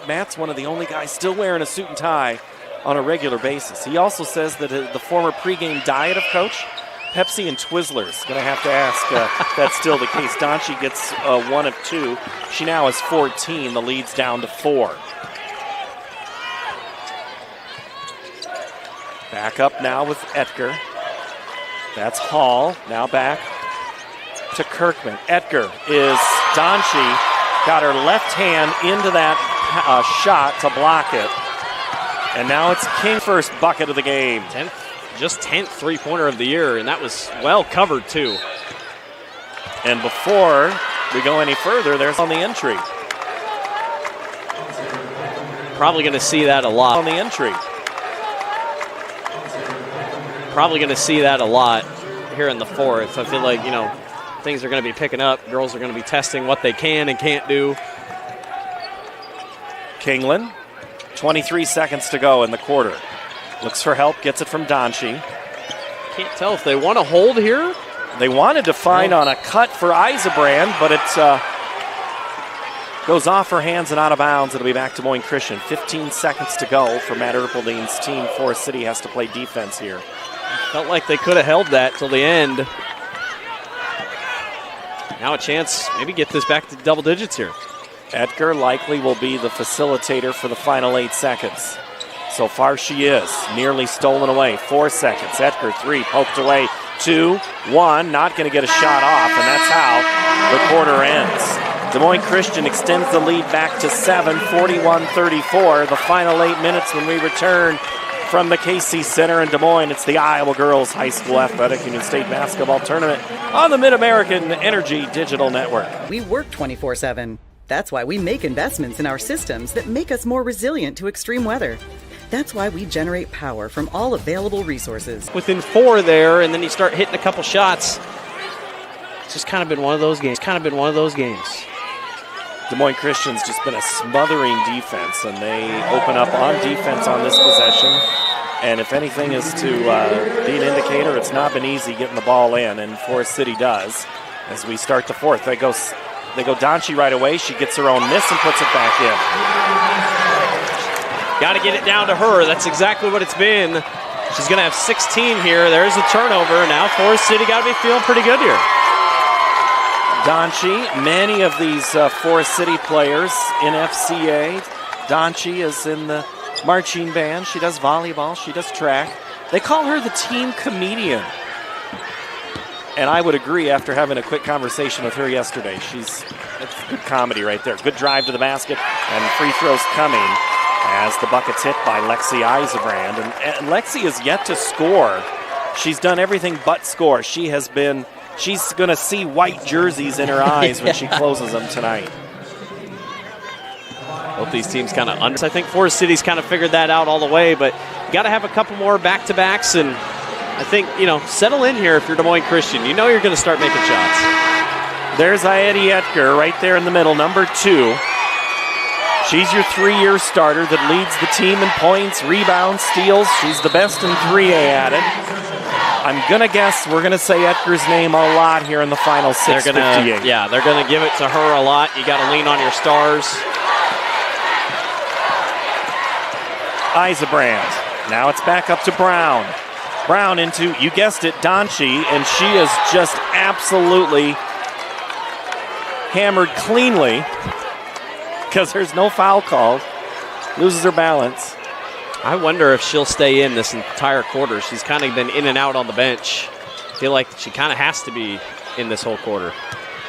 Matt's one of the only guys still wearing a suit and tie on a regular basis. He also says that the former pregame diet of Coach, Pepsi and Twizzlers. Going to have to ask if that's still the case. Donchi gets 1 of 2. She now has 14. The lead's down to 4. Back up now with Etger. That's Hall. Now back to Kirkman. Etger is Donchi. Got her left hand into that shot to block it. And now it's King first bucket of the game. 10th three-pointer of the year, and that was well covered too. And before we go any further, there's on the entry. Probably going to see that a lot. On the entry. Probably going to see that a lot here in the fourth. I feel like, things are going to be picking up. Girls are going to be testing what they can and can't do. Kingland, 23 seconds to go in the quarter. Looks for help, gets it from Donchi. Can't tell if they want to hold here. They wanted to find on a cut for Eisebrand, but it goes off her hands and out of bounds. It'll be back to Moines Christian. 15 seconds to go for Matt Erpelding's team. Forest City has to play defense here. Felt like they could have held that till the end. Now a chance, maybe get this back to double digits here. Etger likely will be the facilitator for the final 8 seconds. So far she is. Nearly stolen away. 4 seconds. Etger, 3, poked away. 2, 1, not going to get a shot off, and that's how the quarter ends. Des Moines Christian extends the lead back to 7, 41-34. The final 8 minutes when we return from the KC Center in Des Moines. It's the Iowa Girls High School Athletic Union State Basketball Tournament on the Mid-American Energy Digital Network. We work 24/7. That's why we make investments in our systems that make us more resilient to extreme weather. That's why we generate power from all available resources. Within 4 there, and then you start hitting a couple shots. It's just kind of been one of those games. Des Moines Christian's just been a smothering defense, and they open up on defense on this possession. And if anything is to be an indicator, it's not been easy getting the ball in, and Forest City does. As we start the fourth, they go Donchi right away. She gets her own miss and puts it back in. Got to get it down to her. That's exactly what it's been. She's going to have 16 here. There's a turnover. Now Forest City got to be feeling pretty good here. Donchi, many of these Forest City players in FCA. Donchi is in the marching band. She does volleyball. She does track. They call her the team comedian. And I would agree after having a quick conversation with her yesterday. It's good comedy right there. Good drive to the basket, and free throws coming as the bucket's hit by Lexi Eisebrand. And Lexi is yet to score. She's done everything but score. She's going to see white jerseys in her eyes when she closes them tonight. Both these teams kind of under. I think Forest City's kind of figured that out all the way, but you got to have a couple more back-to-backs, and I think, settle in here if you're Des Moines Christian. You know you're going to start making shots. There's Aedi Etger right there in the middle, number 2. She's your 3-year starter that leads the team in points, rebounds, steals. She's the best in 3A at it. I'm going to guess we're going to say Etger's name a lot here in the final 6:58. They're going to give it to her a lot. You got to lean on your stars. Eisebrand. Now it's back up to Brown. Brown into, you guessed it, Donchi, and she is just absolutely hammered cleanly because there's no foul called. Loses her balance. I wonder if she'll stay in this entire quarter. She's kind of been in and out on the bench. I feel like she kind of has to be in this whole quarter.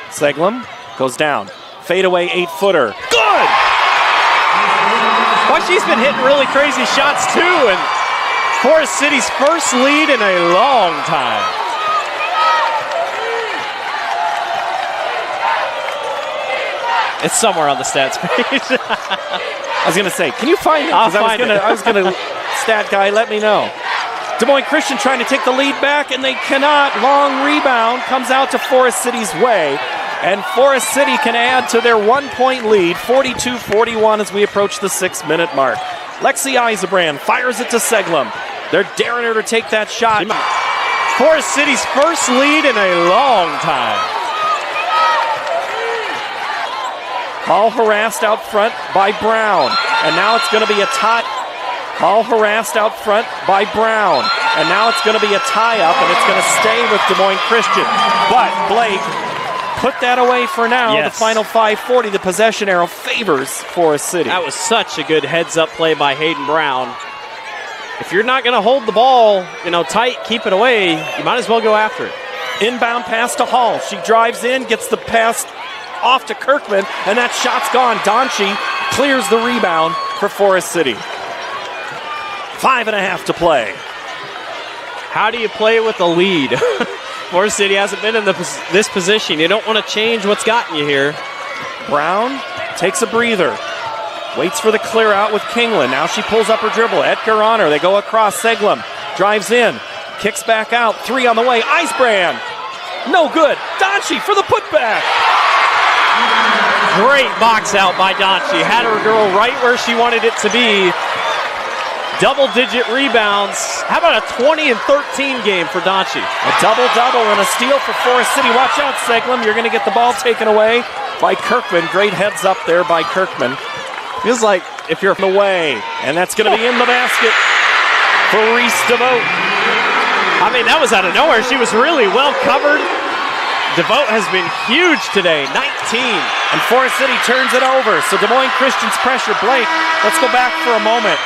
Seglum goes down. Fadeaway 8-footer. Good! Well, she's been hitting really crazy shots too, and Forest City's first lead in a long time. It's somewhere on the stats page. I was going to say, can you find it? I'll find it. I was going to, stat guy, let me know. Des Moines Christian trying to take the lead back, and they cannot. Long rebound comes out to Forest City's way, and Forest City can add to their 1-point lead, 42-41 as we approach the 6-minute mark. Lexi Eisenbrand fires it to Seglum. They're daring her to take that shot. Forest City's first lead in a long time. Ball harassed out front by Brown, and now it's going to be a tie. Ball harassed out front by Brown, and now it's going to be a tie-up, and it's going to stay with Des Moines Christian. But Blake put that away for now. Yes. The final 5:40, the possession arrow favors Forest City. That was such a good heads-up play by Hayden Brown. If you're not going to hold the ball, tight, keep it away, you might as well go after it. Inbound pass to Hall. She drives in, gets the pass off to Kirkman, and that shot's gone. Donchi clears the rebound for Forest City. 5.5 to play. How do you play with a lead? Forest City hasn't been in this position. You don't want to change what's gotten you here. Brown takes a breather. Waits for the clear out with Kingland. Now she pulls up her dribble. Edgar on her. They go across. Seglum drives in. Kicks back out. 3 on the way. Eisbrand. No good. Donchi for the putback. Great box out by Donchi. Had her girl right where she wanted it to be. Double-digit rebounds. How about a 20 and 13 game for Donchi? A double-double and a steal for Forest City. Watch out, Seglum. You're going to get the ball taken away by Kirkman. Great heads up there by Kirkman. Feels like if you're away, and that's going to be in the basket for Reese DeVoe. I mean, that was out of nowhere. She was really well covered. DeVoe has been huge today, 19. And Forest City turns it over. So Des Moines Christian's pressure. Blake, let's go back for a moment.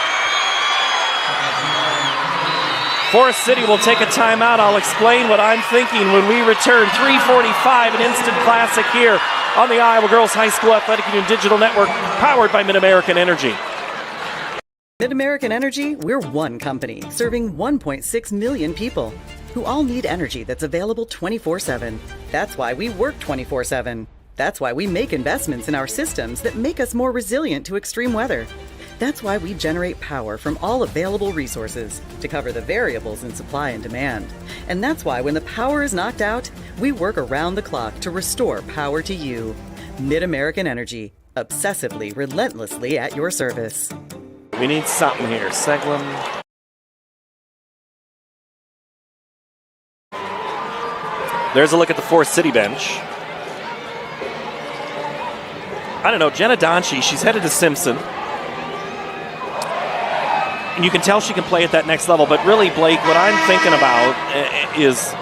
Forest City will take a timeout. I'll explain what I'm thinking when we return. 3:45, an instant classic here on the Iowa Girls High School Athletic Union Digital Network, powered by Mid-American Energy. Mid-American Energy, we're one company serving 1.6 million people who all need energy that's available 24/7. That's why we work 24/7. That's why we make investments in our systems that make us more resilient to extreme weather. That's why we generate power from all available resources to cover the variables in supply and demand. And that's why when the power is knocked out, we work around the clock to restore power to you. Mid-American Energy, obsessively, relentlessly at your service. We need something here. Seglum. There's a look at the Forest City bench. I don't know, Jenna Donchi, she's headed to Simpson. And you can tell she can play at that next level, but really, Blake, what I'm thinking about is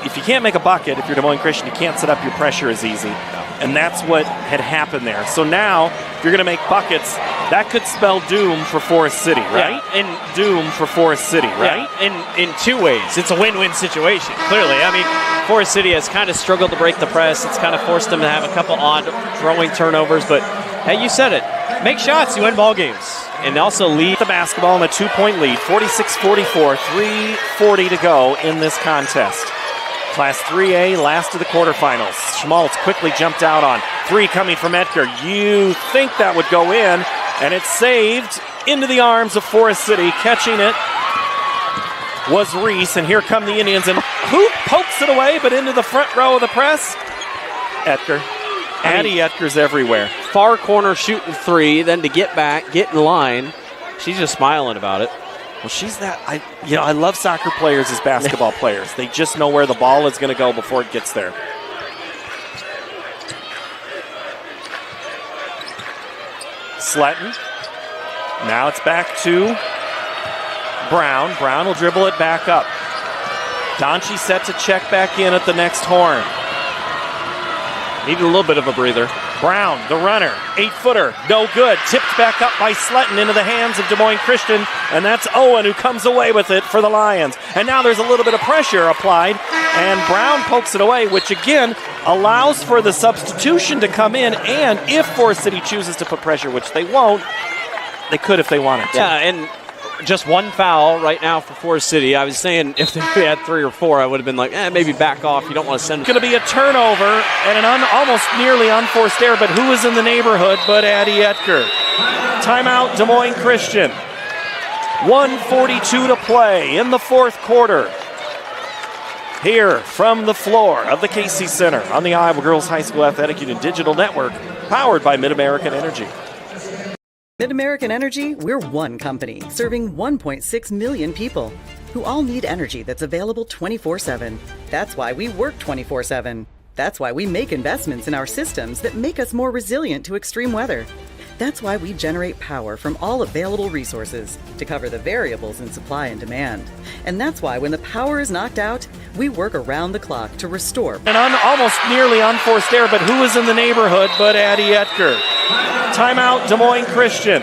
if you can't make a bucket, if you're Des Moines Christian, you can't set up your pressure as easy. And that's what had happened there. So now, if you're going to make buckets, that could spell doom for Forest City, right? Yeah. And doom for Forest City, right? Yeah. In two ways. It's a win-win situation, clearly. I mean, Forest City has kind of struggled to break the press. It's kind of forced them to have a couple odd throwing turnovers. But, hey, you said it. Make shots, you win ball games. And also lead the basketball in a 2-point lead, 46-44, 3:40 to go in this contest. Class 3A, last of the quarterfinals. Schmaltz quickly jumped out on. 3 coming from Edgar. You think that would go in, and it's saved into the arms of Forest City. Catching it was Reese, and here come the Indians, and who pokes it away, but into the front row of the press? Edgar. Addie Edgar's everywhere. Far corner shooting 3, then to get back, get in line. She's just smiling about it. Well, she's that. I love soccer players as basketball players. They just know where the ball is going to go before it gets there. Sletton. Now it's back to Brown. Brown will dribble it back up. Donchi set to check back in at the next horn. Needed a little bit of a breather. Brown, the runner, 8-footer, no good. Tipped back up by Sletton into the hands of Des Moines Christian, and that's Owen who comes away with it for the Lions. And now there's a little bit of pressure applied, and Brown pokes it away, which again allows for the substitution to come in, and if Forest City chooses to put pressure, which they won't, they could if they wanted to. Yeah, and just one foul right now for Forest City. I was saying if they had 3 or 4, I would have been like, maybe back off. You don't want to send. It's going to be a turnover and an almost nearly unforced error, but who is in the neighborhood but Addie Etker? Timeout, Des Moines Christian. 1:42 to play in the fourth quarter. Here from the floor of the Casey Center on the Iowa Girls High School Athletic Union Digital Network, powered by Mid-American Energy. Mid-American Energy, we're one company serving 1.6 million people who all need energy that's available 24/7. That's why we work 24/7. That's why we make investments in our systems that make us more resilient to extreme weather. That's why we generate power from all available resources to cover the variables in supply and demand. And that's why when the power is knocked out, we work around the clock to restore. An almost nearly unforced error, but who is in the neighborhood but Addie Etker? Timeout, Des Moines Christian.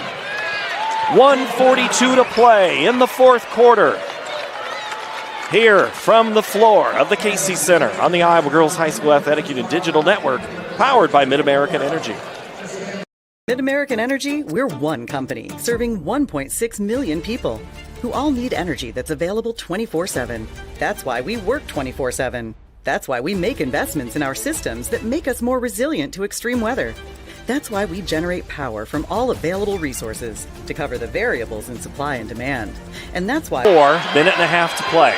1:42 to play in the fourth quarter. Here from the floor of the Casey Center on the Iowa Girls High School Athletic Union Digital Network, powered by Mid-American Energy. Mid-American Energy, we're one company serving 1.6 million people who all need energy that's available 24/7. That's why we work 24/7. That's why we make investments in our systems that make us more resilient to extreme weather. That's why we generate power from all available resources to cover the variables in supply and demand. And that's why 4 minutes and a half to play.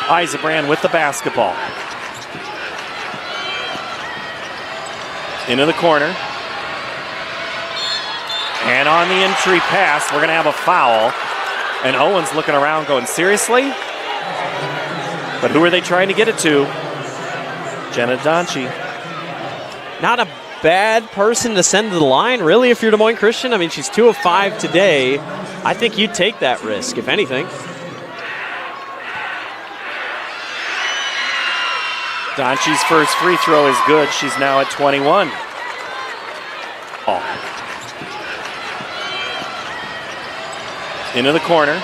Eisenbrand with the basketball. Into the corner. And on the entry pass, we're going to have a foul. And Owen's looking around going, seriously? But who are they trying to get it to? Jenna Donchi. Not a bad person to send to the line, really, if you're Des Moines Christian. I mean, she's 2 of 5 today. I think you'd take that risk, if anything. Donchi's first free throw is good. She's now at 21. Oh. Into the corner.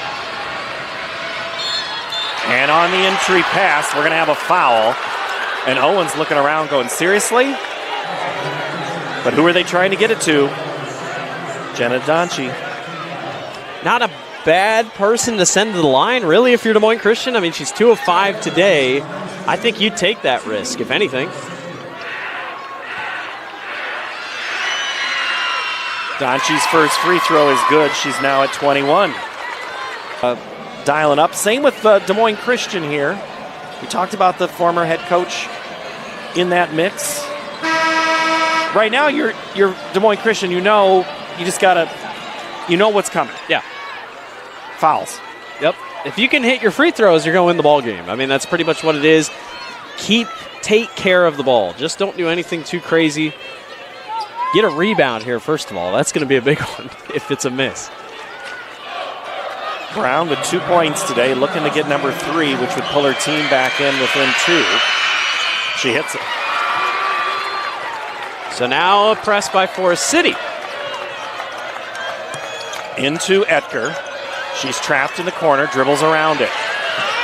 And on the entry pass, we're going to have a foul. And Owen's looking around going, seriously? But who are they trying to get it to? Jenna Donchi. Not a bad person to send to the line, really, if you're Des Moines Christian. I mean, she's 2 of 5 today. I think you'd take that risk, if anything. Donchi's first free throw is good. She's now at 21. Dialing up. Same with Des Moines Christian here. We talked about the former head coach in that mix. Right now, you're Des Moines Christian. You know what's coming. Yeah. Fouls. Yep. If you can hit your free throws, you're going to win the ball game. I mean, that's pretty much what it is. Take care of the ball. Just don't do anything too crazy. Get a rebound here, first of all. That's going to be a big one if it's a miss. Brown with 2 points today, looking to get number 3, which would pull her team back in within 2. She hits it. So now a press by Forest City. Into Etker. She's trapped in the corner, dribbles around it.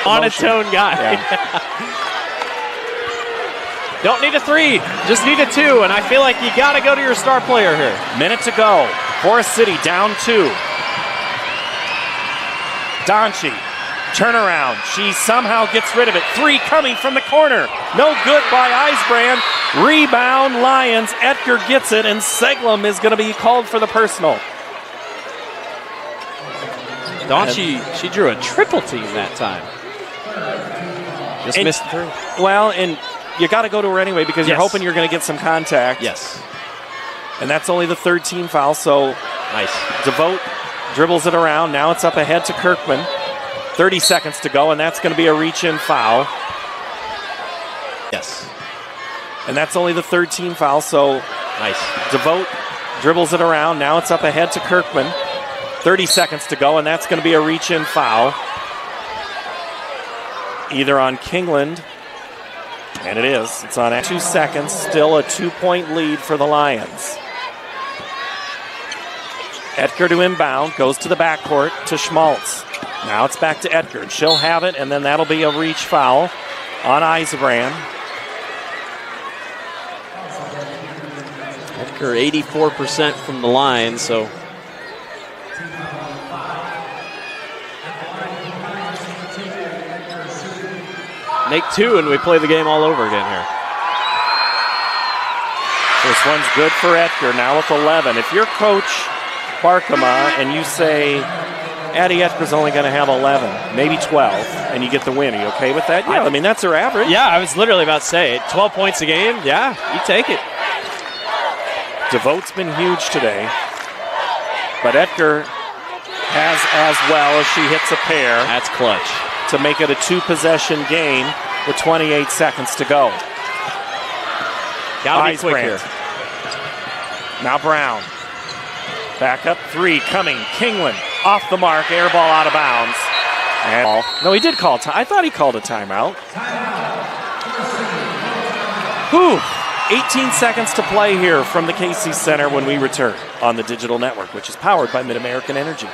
Monotone guy. Yeah. Don't need a 3, just need a 2, and I feel like you got to go to your star player here. Minute to go. Forest City down 2. Donchi, turnaround. She somehow gets rid of it. 3 coming from the corner. No good by Eisbrand. Rebound Lions. Etker gets it, and Seglum is going to be called for the personal. Donchi, she drew a triple team that time. Just missed the 3. Well, and you got to go to her anyway because you're hoping you're going to get some contact. Yes. And that's only the third team foul, so nice. DeVote dribbles it around. Now it's up ahead to Kirkman. 30 seconds to go, and that's going to be a reach-in foul. Yes. And that's only the third team foul, so nice. DeVote dribbles it around. Now it's up ahead to Kirkman. 30 seconds to go, and that's going to be a reach-in foul. Either on Kingland And it is. It's on 2 seconds. Still a 2-point lead for the Lions. Edgar to inbound. Goes to the backcourt to Schmaltz. Now it's back to Edgar. She'll have it, and then that'll be a reach foul on Eisenbrand. Edgar 84% from the line, so make 2 and we play the game all over again here. This one's good for Edgar, now with 11. If you're Coach Barkema and you say Addie Edgar's only going to have 11, maybe 12, and you get the win, are you okay with that? Yeah, I mean, that's her average. Yeah, I was literally about to say it. 12 points a game, yeah, you take it. DeVote's been huge today, but Edgar has as well as she hits a pair. That's clutch. To make it a 2-possession game with 28 seconds to go. Gotta be quick here. Now Brown. Back up 3 coming. Kingland off the mark. Air ball out of bounds. And no, he did call time. I thought he called a timeout. Whew. 18 seconds to play here from the Casey Center when we return on the digital network, which is powered by Mid-American Energy.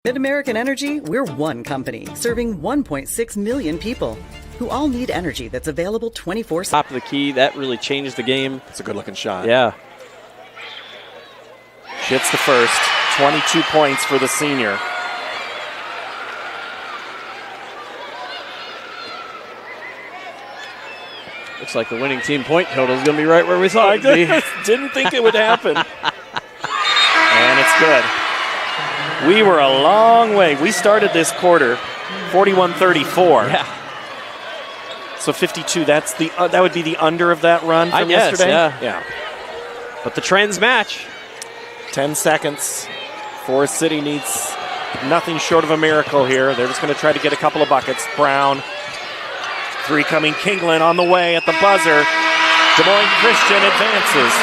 Mid-American Energy, we're one company serving 1.6 million people who all need energy that's available 24/7. Top of the key, that really changed the game. It's a good-looking shot. Yeah. She hits the first. 22 points for the senior. Looks like the winning team point total is going to be right where we thought it would be. Didn't think it would happen. And it's good. We were a long way. We started this quarter 41-34. Yeah. So 52, that's the that would be the under of that run from yesterday? Yeah. But the trends match. 10 seconds. Forest City needs nothing short of a miracle here. They're just going to try to get a couple of buckets. Brown. 3 coming. Kingland on the way at the buzzer. Des Moines Christian advances.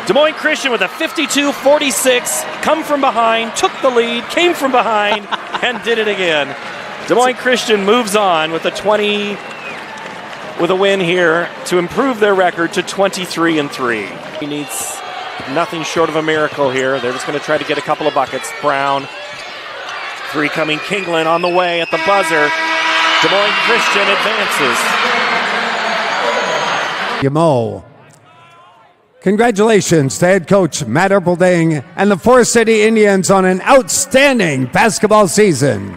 Des Moines Christian with a 52-46, come from behind, took the lead, came from behind, and did it again. Des Moines Christian moves on with a win here to improve their record to 23-3. He needs nothing short of a miracle here. They're just going to try to get a couple of buckets. Brown, 3 coming. Kingland on the way at the buzzer. Des Moines Christian advances. Mo. Congratulations to head coach Matt Erpelding and the Forest City Indians on an outstanding basketball season.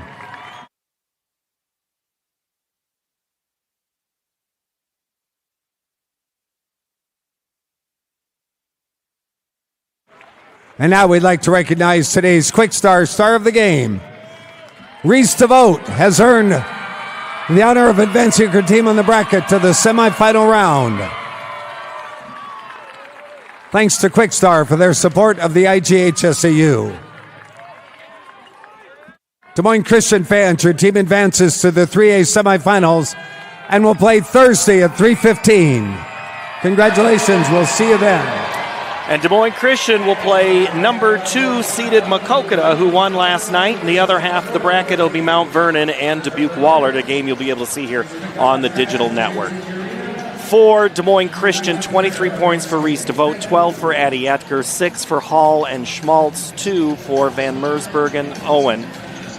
And now we'd like to recognize today's Quick Star star of the game. Reese DeVote has earned the honor of advancing her team on the bracket to the semifinal round. Thanks to Quick Star for their support of the IGHSAU. Des Moines Christian fans, your team advances to the 3A semifinals and will play Thursday at 3:15. Congratulations, we'll see you then. And Des Moines Christian will play number 2 seeded Maquoketa, who won last night. In the other half of the bracket, it'll be Mount Vernon and Dubuque Wahlert, a game you'll be able to see here on the digital network. For Des Moines Christian, 23 points for Reese DeVote, 12 for Addie Edgar, 6 for Hall and Schmaltz, 2 for Van Mersburg and Owen.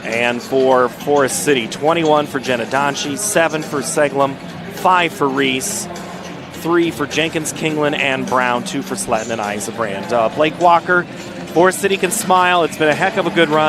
And for Forest City, 21 for Jenna Donchie, 7 for Seglem, 5 for Reese, 3 for Jenkins, Kingland, and Brown, 2 for Sletton and Eisenbrand. Blake Walker, Forest City can smile. It's been a heck of a good run.